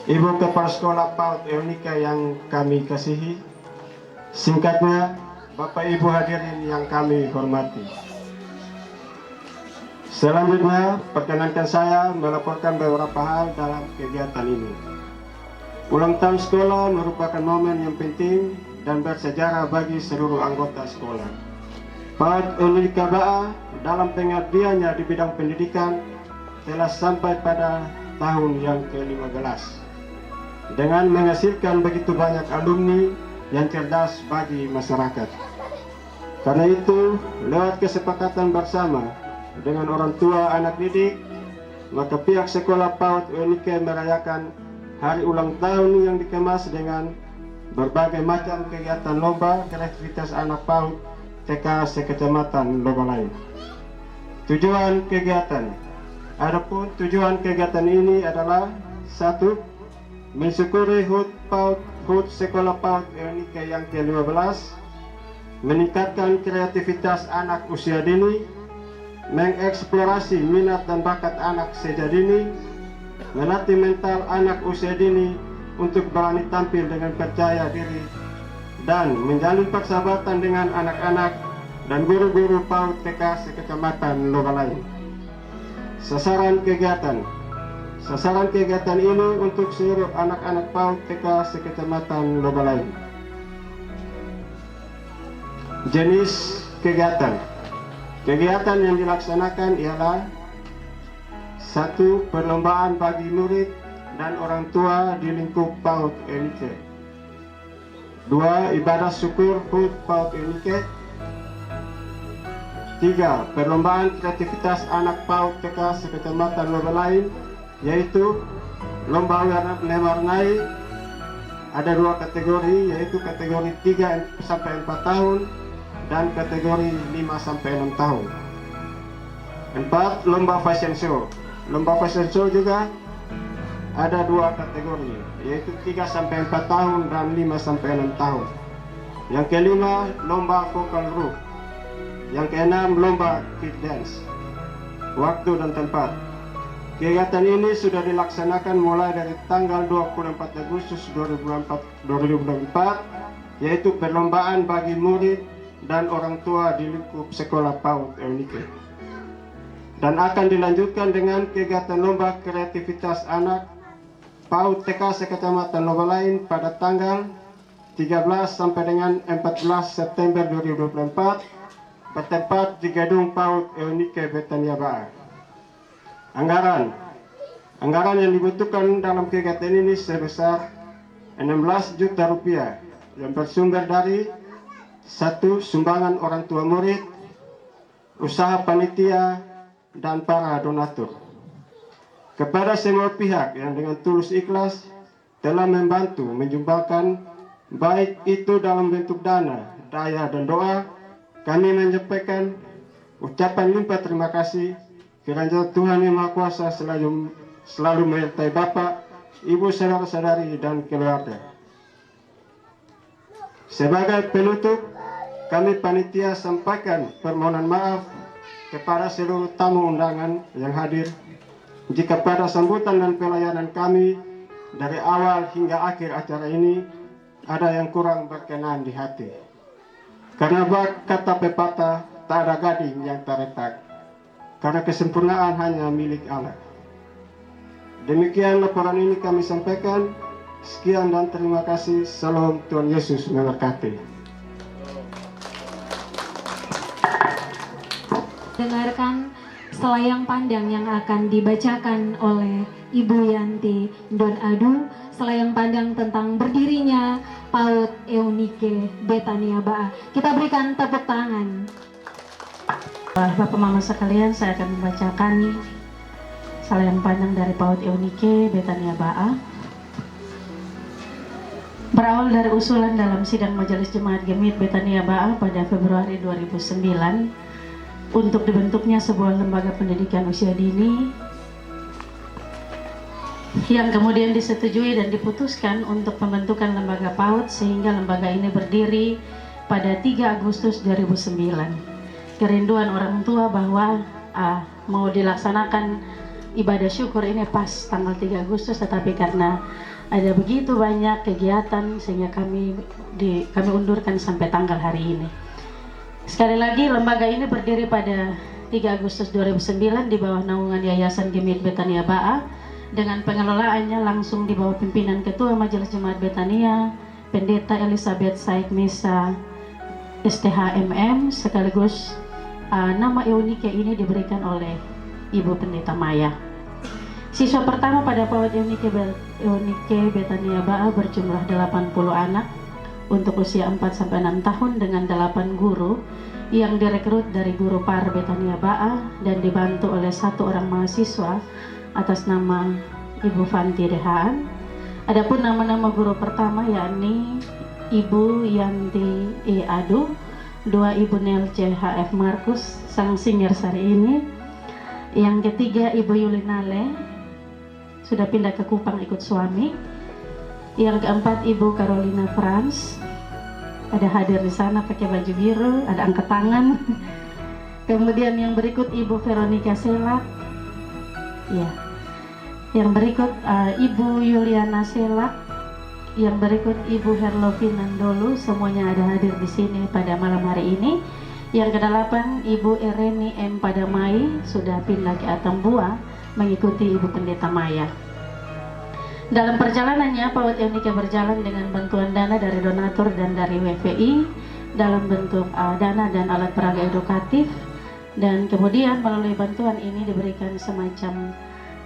Ibu Kepala Sekolah PAUD Eunike yang kami kasihi, singkatnya Bapak Ibu hadirin yang kami hormati. Selanjutnya, perkenankan saya melaporkan beberapa hal dalam kegiatan ini. Ulang tahun sekolah merupakan momen yang penting dan bersejarah bagi seluruh anggota sekolah. PAUD Eunike BA dalam pengabdiannya di bidang pendidikan telah sampai pada tahun yang ke-15 dengan menghasilkan begitu banyak alumni yang cerdas bagi masyarakat. Karena itu, lewat kesepakatan bersama dengan orang tua anak didik, maka pihak sekolah PAUD Eunike merayakan hari ulang tahun yang dikemas dengan berbagai macam kegiatan lomba kreativitas anak PAUD TK sekecamatan Lobalain. Tujuan kegiatan. Adapun tujuan kegiatan ini adalah 1. Mensyukuri HUT sekolah PAUD Eunike yang ke-15, meningkatkan kreativitas anak usia dini, mengeksplorasi minat dan bakat anak sejak dini, melatih mental anak usia dini untuk berani tampil dengan percaya diri, dan menjalin persahabatan dengan anak-anak dan guru-guru PAUD TK sekecamatan Lobalain. Sasaran kegiatan. Sasaran kegiatan ini untuk seluruh anak-anak PAUD TK sekecamatan Lobalain. Jenis kegiatan. Kegiatan yang dilaksanakan ialah 1. Perlombaan bagi murid dan orang tua di lingkup PAUD Eunike. 2. Ibadah syukur HUT PAUD Eunike. 3. Perlombaan kreativitas anak PAUD TK sekecamatan Lobalain, yaitu lomba mewarnai. Ada 2 kategori, yaitu kategori 3-4 tahun dan kategori 5-6 tahun. 4. Lomba fashion show. Lomba fashion show juga ada 2 kategori, yaitu 3-4 tahun dan 5-6 tahun. Yang kelima, lomba vokal group. Yang keenam, lomba kid dance. Waktu dan tempat. Kegiatan ini sudah dilaksanakan mulai dari tanggal 24 Agustus 2024, yaitu perlombaan bagi murid dan orang tua di lingkup sekolah PAUD Eunike. Dan akan dilanjutkan dengan kegiatan lomba kreativitas anak PAUD TK sekecamatan Lobalain pada tanggal 13 sampai dengan 14 September 2024 bertempat di gedung PAUD Eunike Betania BA. Anggaran yang dibutuhkan dalam kegiatan ini sebesar 16 juta rupiah yang bersumber dari 1. Sumbangan orang tua murid, usaha panitia, dan para donatur. Kepada semua pihak yang dengan tulus ikhlas telah membantu menyumbangkan, baik itu dalam bentuk dana, daya, dan doa, kami menyampaikan ucapan limpah terima kasih. Kiranya Tuhan Yang Maha Kuasa selalu menyertai Bapak, Ibu, saudara-saudari, dan keluarga. Sebagai penutup, kami panitia sampaikan permohonan maaf kepada seluruh tamu undangan yang hadir jika pada sambutan dan pelayanan kami dari awal hingga akhir acara ini ada yang kurang berkenan di hati. Karena kata pepatah, tak ada gading yang terletak, karena kesempurnaan hanya milik Allah. Demikian laporan ini kami sampaikan. Sekian dan terima kasih. Salam, Tuhan Yesus memberkati. Dengarkan selayang pandang yang akan dibacakan oleh Ibu Yanti Don Adu, selayang pandang tentang berdirinya PAUD Eunike Betania BA. Kita berikan tepuk tangan. Bapak Mama sekalian, saya akan membacakan selayang pandang dari PAUD Eunike Betania BA. Berawal dari usulan dalam sidang Majelis Jemaat Gemit Betania BA pada Februari 2009 untuk dibentuknya sebuah lembaga pendidikan usia dini yang kemudian disetujui dan diputuskan untuk pembentukan lembaga PAUD, sehingga lembaga ini berdiri pada 3 Agustus 2009. Kerinduan orang tua bahwa mau dilaksanakan ibadah syukur ini pas tanggal 3 Agustus, tetapi karena ada begitu banyak kegiatan sehingga kami undurkan sampai tanggal hari ini. Sekali lagi, lembaga ini berdiri pada 3 Agustus 2009 di bawah naungan Yayasan Gemit Betania Ba'a, dengan pengelolaannya langsung di bawah pimpinan Ketua Majelis Jemaat Betania, Pendeta Elizabeth Said Mesa STHMM, sekaligus nama Eunike ini diberikan oleh Ibu Pendeta Maya. Siswa pertama pada PAUD Eunike Betania Ba'a berjumlah 80 anak untuk usia 4-6 tahun dengan 8 guru yang direkrut dari guru PAR Betania Ba'a dan dibantu oleh 1 orang mahasiswa atas nama Ibu Fanti Dehaan. Adapun nama-nama guru pertama yakni Ibu Yanti E. Adu, 2 Ibu Nelce H.F. Markus, sang singer sari ini. Yang ketiga Ibu Yulinale, sudah pindah ke Kupang ikut suami. Yang keempat Ibu Carolina Franz, ada hadir di sana pakai baju biru, ada angkat tangan. Kemudian yang berikut Ibu Veronica Selak, ya. Yang berikut Ibu Yuliana Selak, yang berikut Ibu Herlovina Nandolu, semuanya ada hadir di sini pada malam hari ini. Yang ke-8 Ibu Ereni M. Padamai, sudah pindah ke Atambua mengikuti Ibu Pendeta Maya. Dalam perjalanannya, PAUD Eunike berjalan dengan bantuan dana dari donatur dan dari WVI dalam bentuk dana dan alat peraga edukatif, dan kemudian melalui bantuan ini diberikan semacam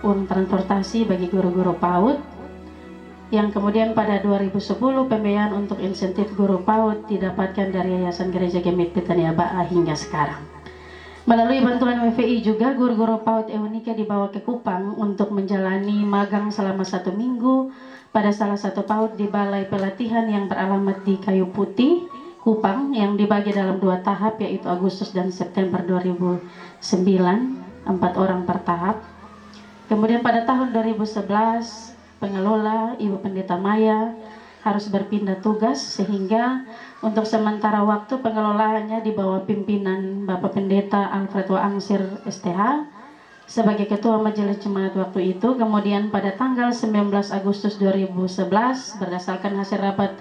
uang transportasi bagi guru-guru PAUD, yang kemudian pada 2010 pembiayaan untuk insentif guru PAUD didapatkan dari Yayasan Gereja Gemit Betania Ba'a hingga sekarang. Melalui bantuan WVI juga, guru-guru PAUD Eunike dibawa ke Kupang untuk menjalani magang selama 1 minggu pada salah satu PAUD di Balai Pelatihan yang beralamat di Kayu Putih, Kupang, yang dibagi dalam 2 tahap, yaitu Agustus dan September 2009, 4 orang per tahap. Kemudian pada tahun 2011, pengelola Ibu Pendeta Maya harus berpindah tugas, sehingga untuk sementara waktu pengelolaannya di bawah pimpinan Bapak Pendeta Alfred Waangsir STH sebagai Ketua Majelis Jemaat waktu itu. Kemudian pada tanggal 19 Agustus 2011 berdasarkan hasil rapat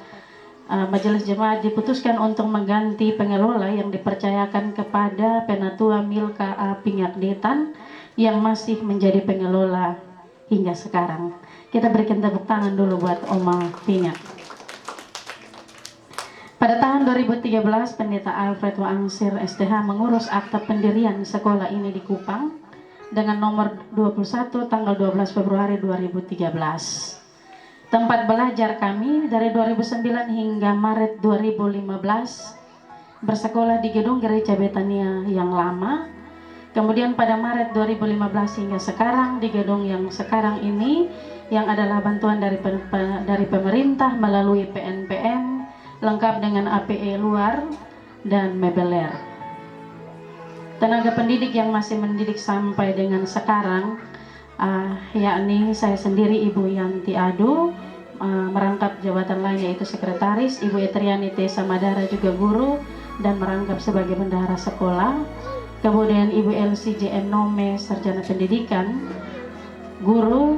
Majelis Jemaat diputuskan untuk mengganti pengelola yang dipercayakan kepada Penatua Milka A. Pinyakdetan yang masih menjadi pengelola hingga sekarang. Kita berikan tepuk tangan dulu buat Oma Pinyak. Pada tahun 2013, Pendeta Alfred Waangsir STH mengurus akta pendirian sekolah ini di Kupang dengan nomor 21 tanggal 12 Februari 2013. Tempat belajar kami dari 2009 hingga Maret 2015 bersekolah di gedung Gereja Betania yang lama. Kemudian pada Maret 2015 hingga sekarang di gedung yang sekarang ini, yang adalah bantuan dari pemerintah melalui PNPM, lengkap dengan APE luar dan mebeler. Tenaga pendidik yang masih mendidik sampai dengan sekarang, yakni saya sendiri, Ibu Yanti Adu, merangkap jabatan lain yaitu sekretaris, Ibu Etriani T. Samadara juga guru dan merangkap sebagai bendahara sekolah. Kemudian Ibu Elsie JM Nome, sarjana pendidikan, guru,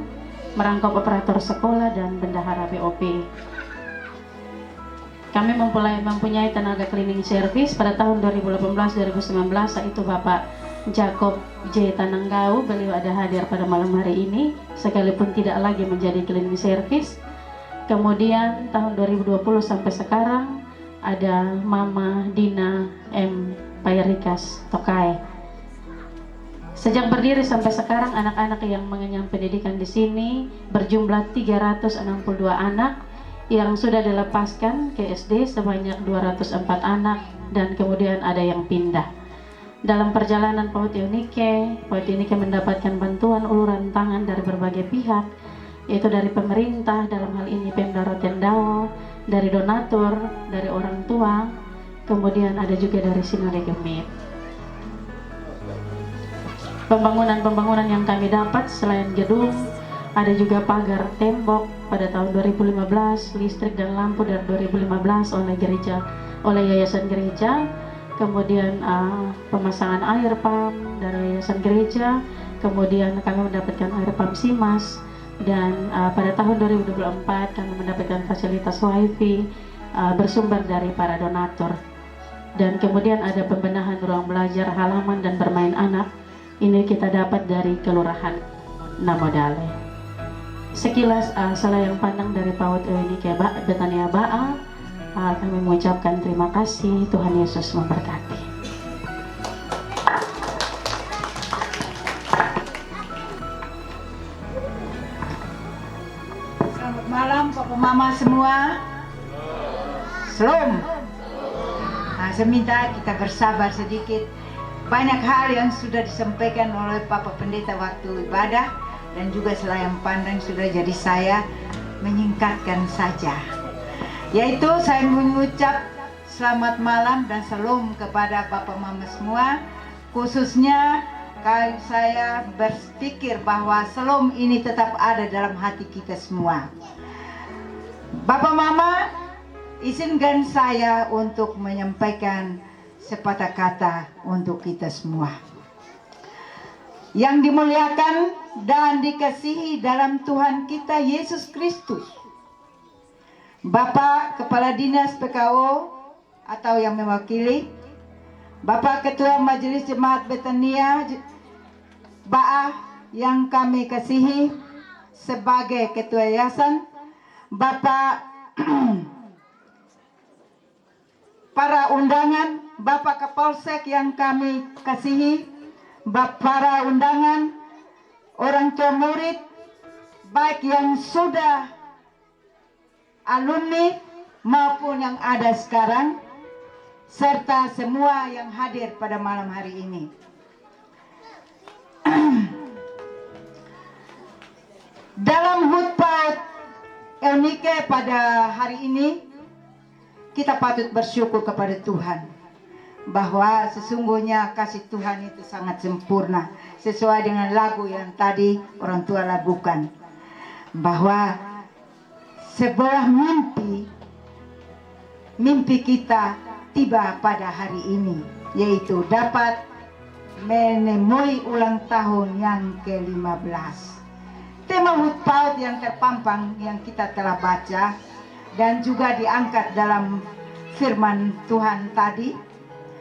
merangkap operator sekolah dan bendahara BOP. Kami mempunyai tenaga cleaning service pada tahun 2018-2019, yaitu Bapak Jacob J. Tananggau. Beliau ada hadir pada malam hari ini, sekalipun tidak lagi menjadi cleaning service. Kemudian tahun 2020 sampai sekarang ada Mama Dina M. Payarikas Tokai. Sejak berdiri sampai sekarang, anak-anak yang mengenyam pendidikan di sini berjumlah 362 anak yang sudah dilepaskan ke SD sebanyak 204 anak, dan kemudian ada yang pindah. Dalam perjalanan PAUD Eunike mendapatkan bantuan uluran tangan dari berbagai pihak, yaitu dari pemerintah, dalam hal ini Pemda Rotendao, dari donatur, dari orang tua, kemudian ada juga dari Sinode Gemit. Pembangunan yang kami dapat selain gedung, Ada juga pagar tembok pada tahun 2015, listrik dan lampu dari 2015 oleh Yayasan Gereja. Kemudian pemasangan air pump dari Yayasan Gereja. Kemudian kami mendapatkan air pump Simas. Dan pada tahun 2024 kami mendapatkan fasilitas wifi bersumber dari para donatur. Dan kemudian ada pembenahan ruang belajar, halaman dan bermain anak. Ini kita dapat dari Kelurahan Namodale. Sekilas selayang pandang dari PAUD Eunike Betania Baa, kami mengucapkan terima kasih. Tuhan Yesus memberkati. Selamat malam Papa Mama semua. Shalom. Saya minta kita bersabar sedikit. Banyak hal yang sudah disampaikan oleh Papa Pendeta waktu ibadah dan juga selayang pandang sudah, jadi saya menyingkatkan saja. Yaitu saya mengucap selamat malam dan salam kepada Bapak Mama semua. Khususnya saya berpikir bahwa salam ini tetap ada dalam hati kita semua. Bapak Mama, izinkan saya untuk menyampaikan sepatah kata untuk kita semua. Yang dimuliakan dan dikasihi dalam Tuhan kita Yesus Kristus, Bapak Kepala Dinas PKO atau yang mewakili, Bapak Ketua Majelis Jemaat Betania Baa yang kami kasihi sebagai Ketua Yayasan, Bapak para undangan, Bapak Kapolsek yang kami kasihi, para undangan, orang tua murid, baik yang sudah alumni maupun yang ada sekarang, serta semua yang hadir pada malam hari ini. Dalam HUT PAUD Eunike pada hari ini, kita patut bersyukur kepada Tuhan bahwa sesungguhnya kasih Tuhan itu sangat sempurna, sesuai dengan lagu yang tadi orang tua lagukan, bahwa sebuah mimpi kita tiba pada hari ini, yaitu dapat menemui ulang tahun yang ke-15. Tema HUT PAUD yang terpampang yang kita telah baca dan juga diangkat dalam firman Tuhan tadi.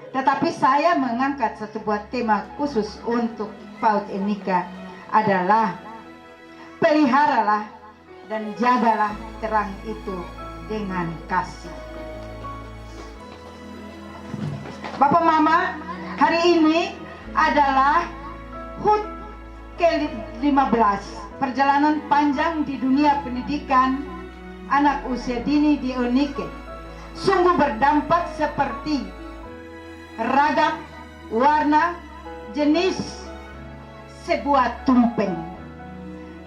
Tetapi saya mengangkat satu buah tema khusus untuk PAUD Eunike adalah peliharalah dan jagalah terang itu dengan kasih. Bapak Mama, hari ini adalah HUT ke-15, perjalanan panjang di dunia pendidikan anak usia dini di Eunike. Sungguh berdampak seperti ragam, warna, jenis sebuah tumpeng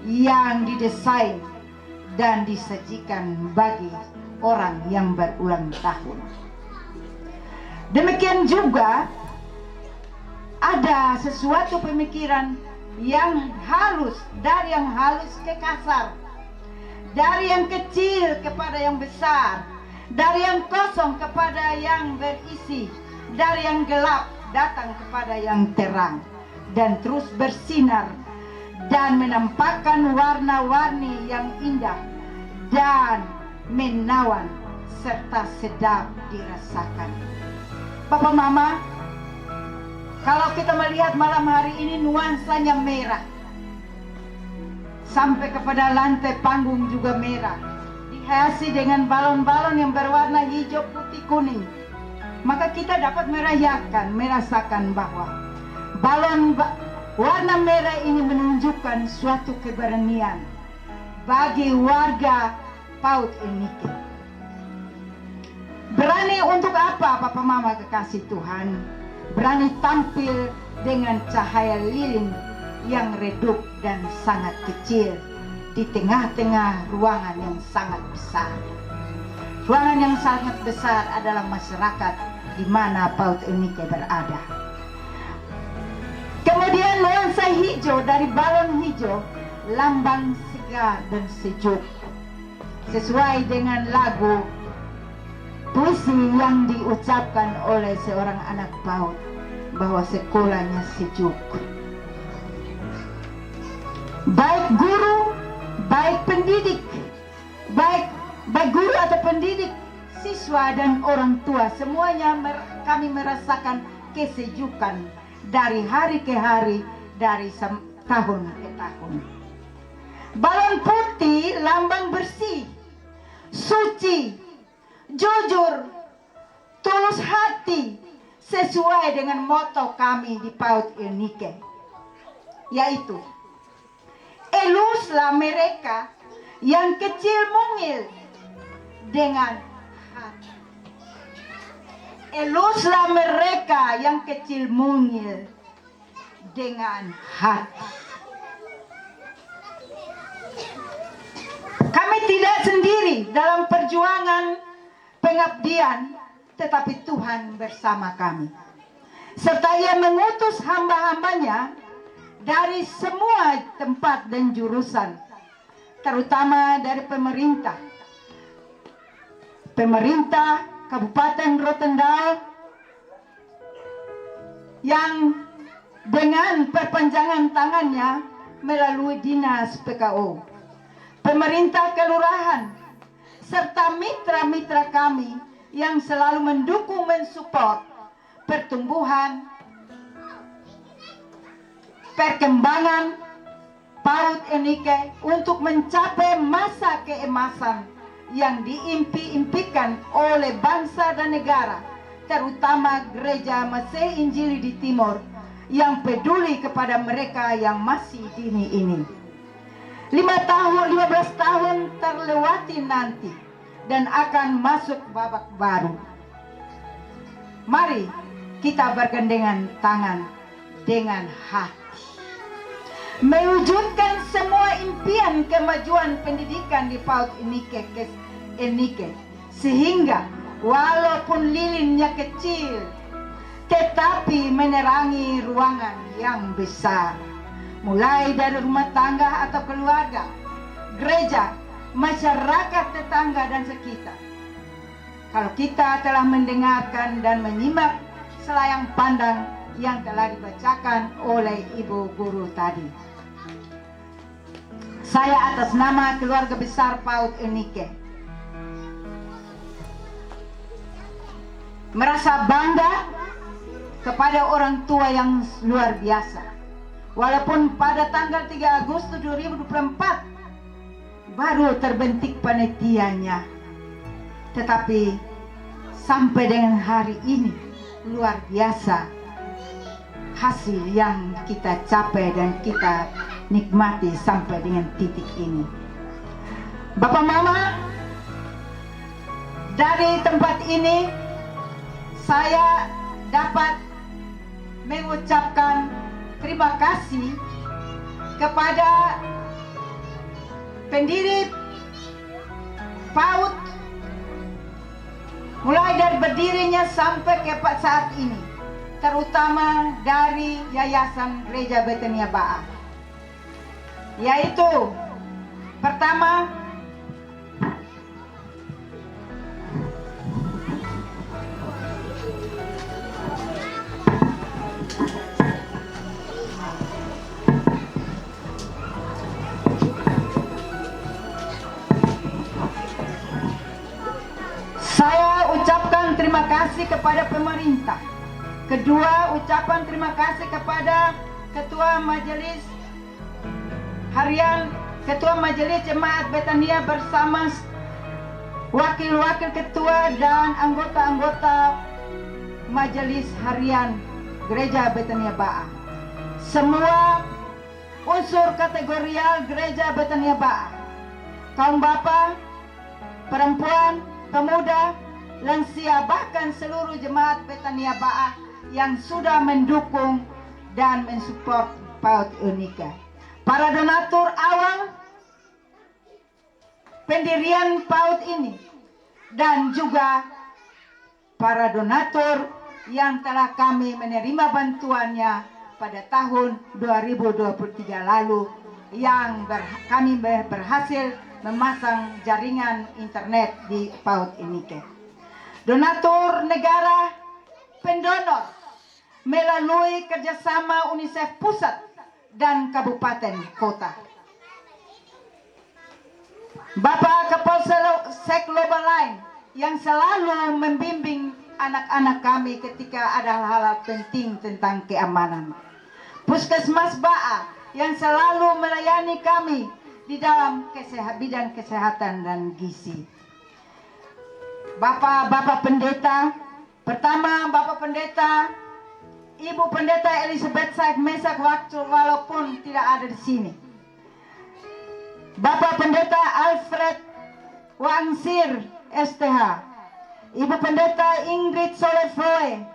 yang didesain dan disajikan bagi orang yang berulang tahun. Demikian juga ada sesuatu pemikiran yang halus, dari yang halus ke kasar, dari yang kecil kepada yang besar, dari yang kosong kepada yang berisi, dari yang gelap datang kepada yang terang, dan terus bersinar dan menampakkan warna-warni yang indah dan menawan serta sedap dirasakan. Bapak Mama, kalau kita melihat malam hari ini nuansanya merah, sampai kepada lantai panggung juga merah, dihiasi dengan balon-balon yang berwarna hijau, putih, kuning. Maka kita dapat merasakan bahwa warna merah ini menunjukkan suatu keberanian bagi warga PAUD Eunike. Berani untuk apa, Papa Mama kekasih Tuhan? Berani tampil dengan cahaya lilin yang redup dan sangat kecil di tengah-tengah ruangan yang sangat besar. Ruangan yang sangat besar adalah masyarakat di mana PAUD Eunike berada. Kemudian nuansa hijau dari balon hijau, lambang lega dan sejuk. Sesuai dengan lagu puisi yang diucapkan oleh seorang anak PAUD bahwa sekolahnya sejuk. Baik guru, baik pendidik, baik guru atau pendidik, siswa dan orang tua, semuanya kami merasakan kesejukan dari hari ke hari, dari tahun ke tahun. Balon putih lambang bersih, suci, jujur, tulus hati, sesuai dengan moto kami di PAUD Eunike, yaitu eluslah mereka yang kecil mungil dengan hati. Eluslah mereka yang kecil mungil dengan hati. Kami tidak sendiri dalam perjuangan pengabdian, tetapi Tuhan bersama kami. Serta Ia mengutus hamba-hambanya dari semua tempat dan jurusan, terutama dari pemerintah Kabupaten Rotendao yang dengan perpanjangan tangannya melalui Dinas PKO, pemerintah kelurahan, serta mitra-mitra kami yang selalu mendukung, mensupport pertumbuhan, perkembangan PAUD Eunike untuk mencapai masa keemasan yang diimpi-impikan oleh bangsa dan negara, terutama Gereja Masehi Injili di Timur yang peduli kepada mereka yang masih dini ini. 15 tahun terlewati nanti dan akan masuk babak baru. Mari kita bergandengan tangan dengan hati, mewujudkan semua impian kemajuan pendidikan di PAUD Eunike, sehingga walaupun lilinnya kecil tetapi menerangi ruangan yang besar, mulai dari rumah tangga atau keluarga, gereja, masyarakat tetangga dan sekitar. Kalau kita telah mendengarkan dan menyimak selayang pandang yang telah dibacakan oleh Ibu Guru tadi, saya atas nama keluarga besar PAUD Eunike merasa bangga kepada orang tua yang luar biasa. Walaupun pada tanggal 3 Agustus 2024 baru terbentuk panitianya, tetapi sampai dengan hari ini luar biasa hasil yang kita capai dan kita nikmati sampai dengan titik ini. Bapak Mama, dari tempat ini saya dapat mengucapkan terima kasih kepada pendiri PAUD mulai dari berdirinya sampai ke saat ini, terutama dari Yayasan Gereja Betania Ba'a, yaitu pertama saya ucapkan terima kasih kepada pemerintah. Kedua, ucapan terima kasih kepada Ketua Majelis Harian, Ketua Majelis Jemaat Betania bersama wakil-wakil ketua dan anggota-anggota Majelis Harian Gereja Betania Ba'a. Semua unsur kategorial Gereja Betania Ba'a, kaum bapa, perempuan, pemuda, lansia, bahkan seluruh jemaat Betania Ba'a yang sudah mendukung dan mensupport PAUD Eunike. Para donatur awal pendirian PAUD ini dan juga para donatur yang telah kami menerima bantuannya pada tahun 2023 lalu yang kami berhasil memasang jaringan internet di PAUD Eunike. Donatur negara pendonor melalui kerjasama UNICEF Pusat dan Kabupaten Kota. Bapak Kapolsek Global Line yang selalu membimbing anak-anak kami ketika ada hal-hal penting tentang keamanan. Puskesmas BAA yang selalu melayani kami di dalam bidang kesehatan dan gizi. Bapak Pendeta, pertama Bapak Pendeta, Ibu Pendeta Elizabeth Said Mesak waktu walaupun tidak ada di sini. Bapak Pendeta Alfred Wangsir STH, Ibu Pendeta Ingrid Solefroe,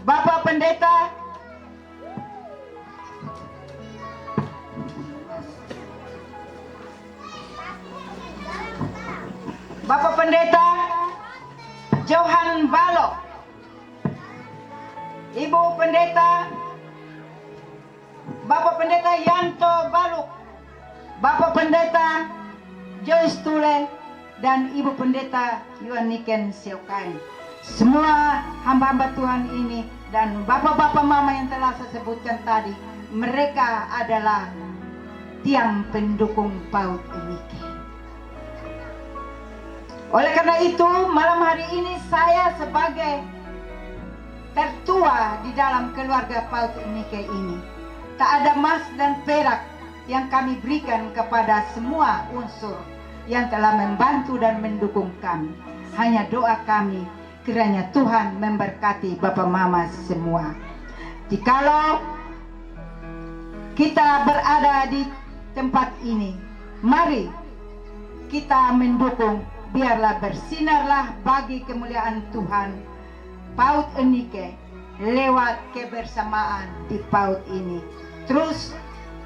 Bapak Pendeta Johan Balo, Ibu Pendeta Bapak Pendeta Yanto Baluk, Bapak Pendeta Joyce Tule, dan Ibu Pendeta Yuaniken Siokain. Semua hamba-hamba Tuhan ini dan bapak-bapak mama yang telah saya sebutkan tadi, mereka adalah tiang pendukung PAUD Eunike. Oleh karena itu, malam hari ini saya sebagai tertua di dalam keluarga PAUD Eunike ini, tak ada emas dan perak yang kami berikan kepada semua unsur yang telah membantu dan mendukung kami. Hanya doa kami kiranya Tuhan memberkati Bapak Mama semua. Jikalau kita berada di tempat ini, mari kita mendukung, biarlah bersinarlah bagi kemuliaan Tuhan PAUD Eunike lewat kebersamaan di PAUD ini terus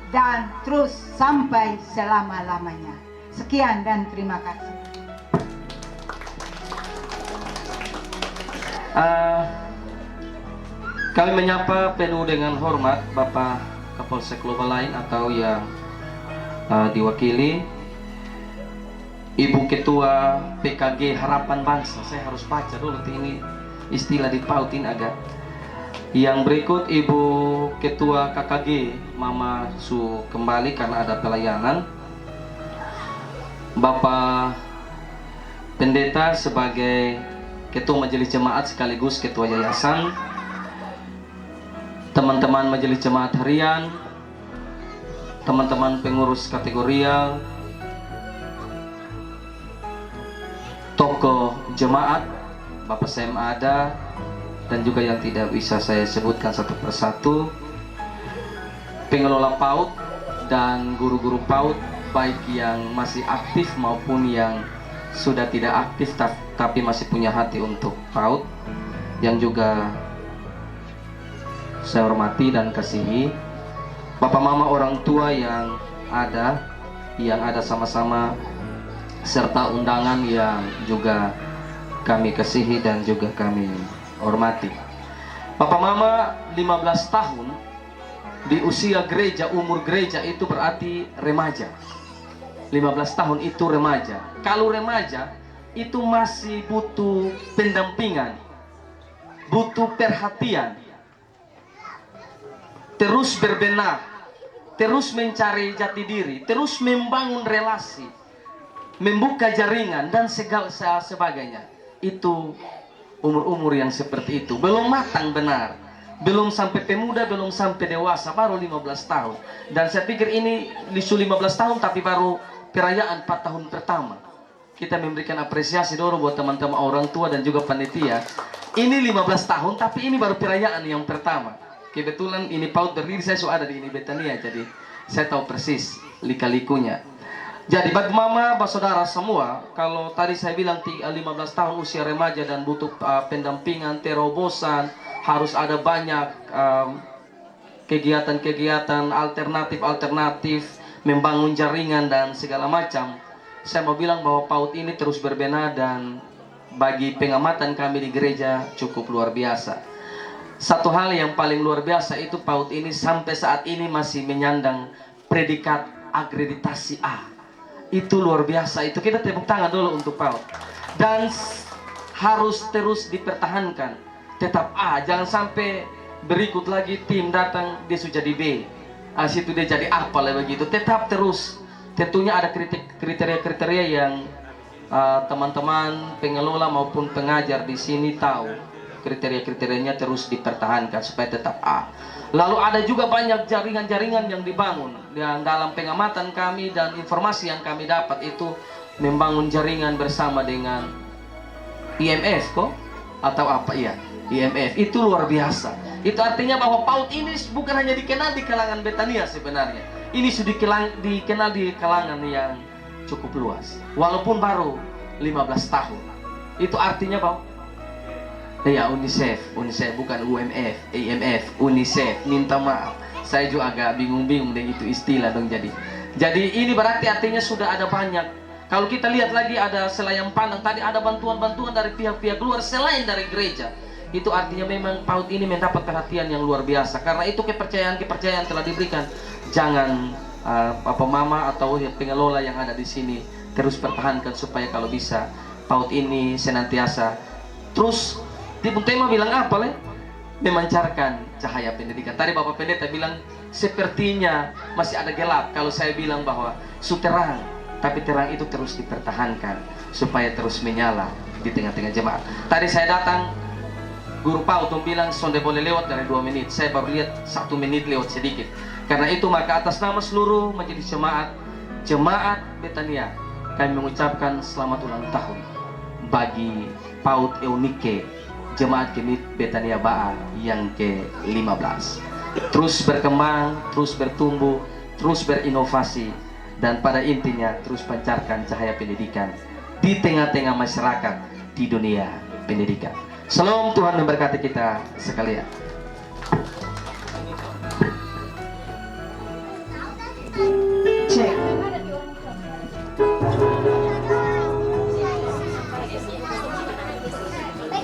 dan terus sampai selama-lamanya. Sekian dan terima kasih. Kami menyapa penuh dengan hormat Bapak Kapolsek Global Line atau yang diwakili Ibu Ketua PKG Harapan Bangsa. Saya harus baca dulu, ini istilah di PAUD ini agak. Yang berikut Ibu Ketua KKG Mama Su kembali karena ada pelayanan. Bapak Pendeta sebagai Ketua Majelis Jemaat sekaligus Ketua Yayasan, teman-teman Majelis Jemaat Harian, teman-teman pengurus kategorial, tokoh jemaat, Bapak Sem ada, dan juga yang tidak bisa saya sebutkan satu persatu, pengelola PAUD dan guru-guru PAUD, baik yang masih aktif maupun yang sudah tidak aktif tapi masih punya hati untuk PAUD, yang juga saya hormati dan kasihi, Bapak Mama orang tua yang ada sama-sama, serta undangan yang juga kami kasihi dan juga kami hormati. Bapak Mama 15 tahun di usia gereja, umur gereja itu berarti remaja. 15 tahun itu remaja. Kalau remaja itu masih butuh pendampingan, butuh perhatian, terus berbenah, terus mencari jati diri, terus membangun relasi, membuka jaringan dan segala sebagainya. Itu umur-umur yang seperti itu, belum matang benar, belum sampai pemuda, belum sampai dewasa, baru 15 tahun. Dan saya pikir ini lisu 15 tahun tapi baru perayaan 4 tahun pertama. Kita memberikan apresiasi dulu buat teman-teman orang tua dan juga panitia. Ini 15 tahun tapi ini baru perayaan yang pertama. Kebetulan ini PAUD berdiri, saya sudah ada di ini Betania, jadi saya tahu persis lika-likunya. Jadi bagi mama, saudara semua, kalau tadi saya bilang 15 tahun usia remaja dan butuh pendampingan, terobosan, harus ada banyak kegiatan-kegiatan alternatif, membangun jaringan dan segala macam. Saya mau bilang bahwa PAUD ini terus berbenah dan bagi pengamatan kami di gereja cukup luar biasa. Satu hal yang paling luar biasa itu PAUD ini sampai saat ini masih menyandang predikat akreditasi A. Itu luar biasa. Itu kita tepuk tangan dulu untuk PAUD. Dan harus terus dipertahankan. Tetap A. Jangan sampai berikut lagi tim datang dia sudah jadi B. Situ dia jadi apa lah begitu. Tetap terus. Tentunya ada kriteria-kriteria yang teman-teman pengelola maupun pengajar di sini tahu. Kriteria-kriterianya terus dipertahankan supaya tetap A. Lalu ada juga banyak jaringan-jaringan yang dibangun. Yang dalam pengamatan kami dan informasi yang kami dapat itu membangun jaringan bersama dengan IMF kok? Atau apa ya? IMF. Itu luar biasa. Itu artinya bahwa PAUD ini bukan hanya dikenal di kalangan Betania sebenarnya. Ini sudah dikenal di kalangan yang cukup luas. Walaupun baru 15 tahun. Itu artinya bahwa ya UNICEF bukan UMF, IMF, UNICEF. Minta maaf, saya juga agak bingung-bingung dengan itu istilah dong jadi. Jadi ini berarti artinya sudah ada banyak. Kalau kita lihat lagi ada selain pandang tadi ada bantuan-bantuan dari pihak-pihak luar selain dari gereja. Itu artinya memang PAUD ini mendapat perhatian yang luar biasa. Karena itu kepercayaan telah diberikan. Jangan mama atau pengelola yang ada di sini terus pertahankan supaya kalau bisa PAUD ini senantiasa terus. Tema bilang apa le? Memancarkan cahaya pendidikan. Tadi Bapak Pendeta bilang sepertinya masih ada gelap. Kalau saya bilang bahwa terang, tapi terang itu terus dipertahankan supaya terus menyala di tengah-tengah jemaat. Tadi saya datang, guru PAUD bilang sonde boleh lewat dari 2 menit. Saya baru lihat 1 menit lewat sedikit. Karena itu maka atas nama seluruh majelis jemaat Betania, kami mengucapkan selamat ulang tahun bagi PAUD Eunike Jemaat Gemit Betania Baa yang ke-15. Terus berkembang, terus bertumbuh, terus berinovasi, dan pada intinya terus pancarkan cahaya pendidikan di tengah-tengah masyarakat di dunia pendidikan. Salam, Tuhan memberkati kita sekalian. Cek.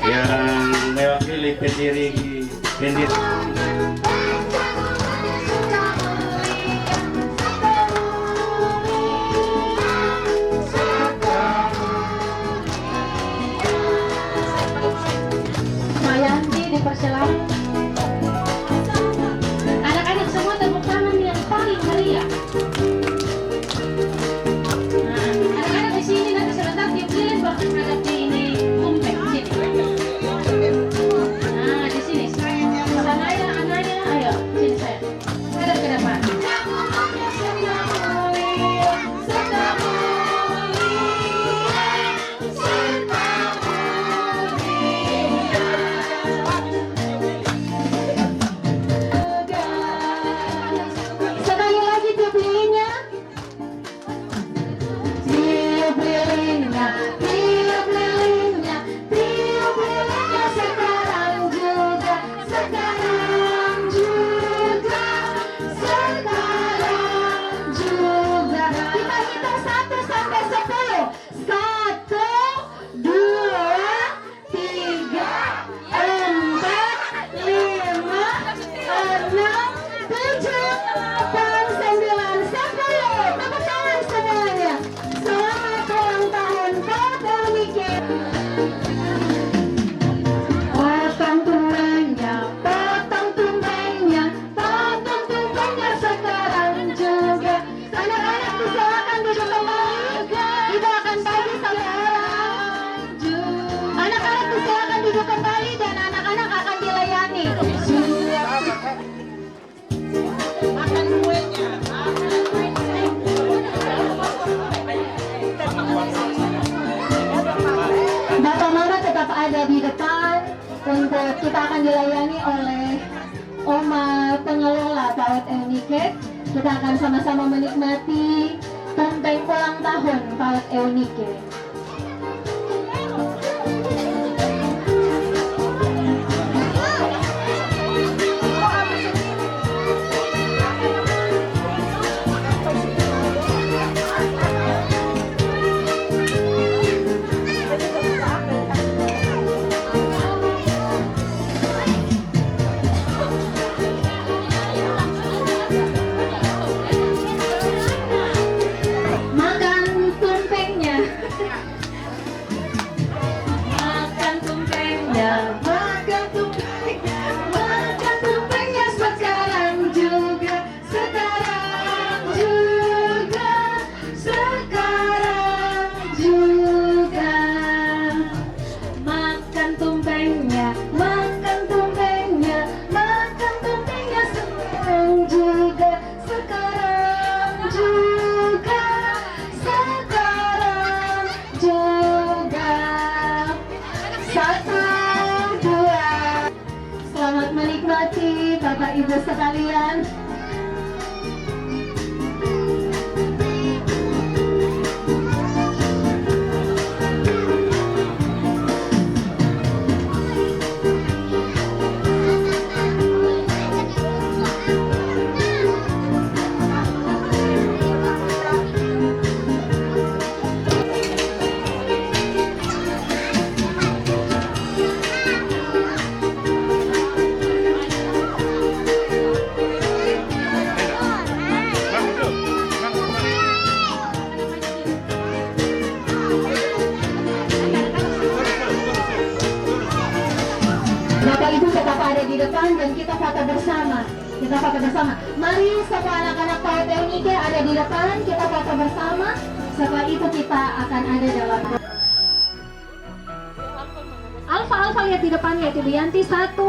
Yang mewakili pendiri Mayanti dipersilakan. Anak-anak semua tepuk tangan yang paling meriah. Nah, anak-anak di sini nanti sebentar dipilih bahkan ada di ini tumpeng sini. Nah, di sini. Sana ya, anaknya, ayo sini saya. Ada ke depan. Sekali lagi tiup lilinnya. Tiup lilinnya, tiup lilinnya, tiup lilinnya sekarang juga, sekarang juga, sekarang juga. Kita hitung 1 sampai 10. 1, 2, 3, 4, 5, 6, 7, 8, 9, 10. Tepuk tangan semuanya. Selamat ulang tahun PAUD Eunike. Potong tumbengnya, potong tumbengnya, potong tumbengnya sekarang juga. Anak-anak silakan duduk kembali. Ibu akan bagi sekarang juga. Anak-anak silakan duduk kembali dan anak-anak akan dilayani. Makan kuenya. Bapak Mama tetap ada di depan untuk kita akan dilayani oleh Oma pengelola PAUD Eunike. Kita akan sama-sama menikmati tumpeng ulang tahun PAUD Eunike. depan. Bapak Ibu tetap ada di depan dan kita foto bersama. Kita foto bersama. Mari semua anak-anak PAUD EUNIKE ada di depan, kita foto bersama. Setelah itu kita akan ada dalam Alfa lihat di depan, lihat Ibu Yanti. 1,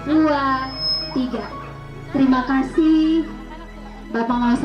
2, 3. Terima kasih Bapak Mas.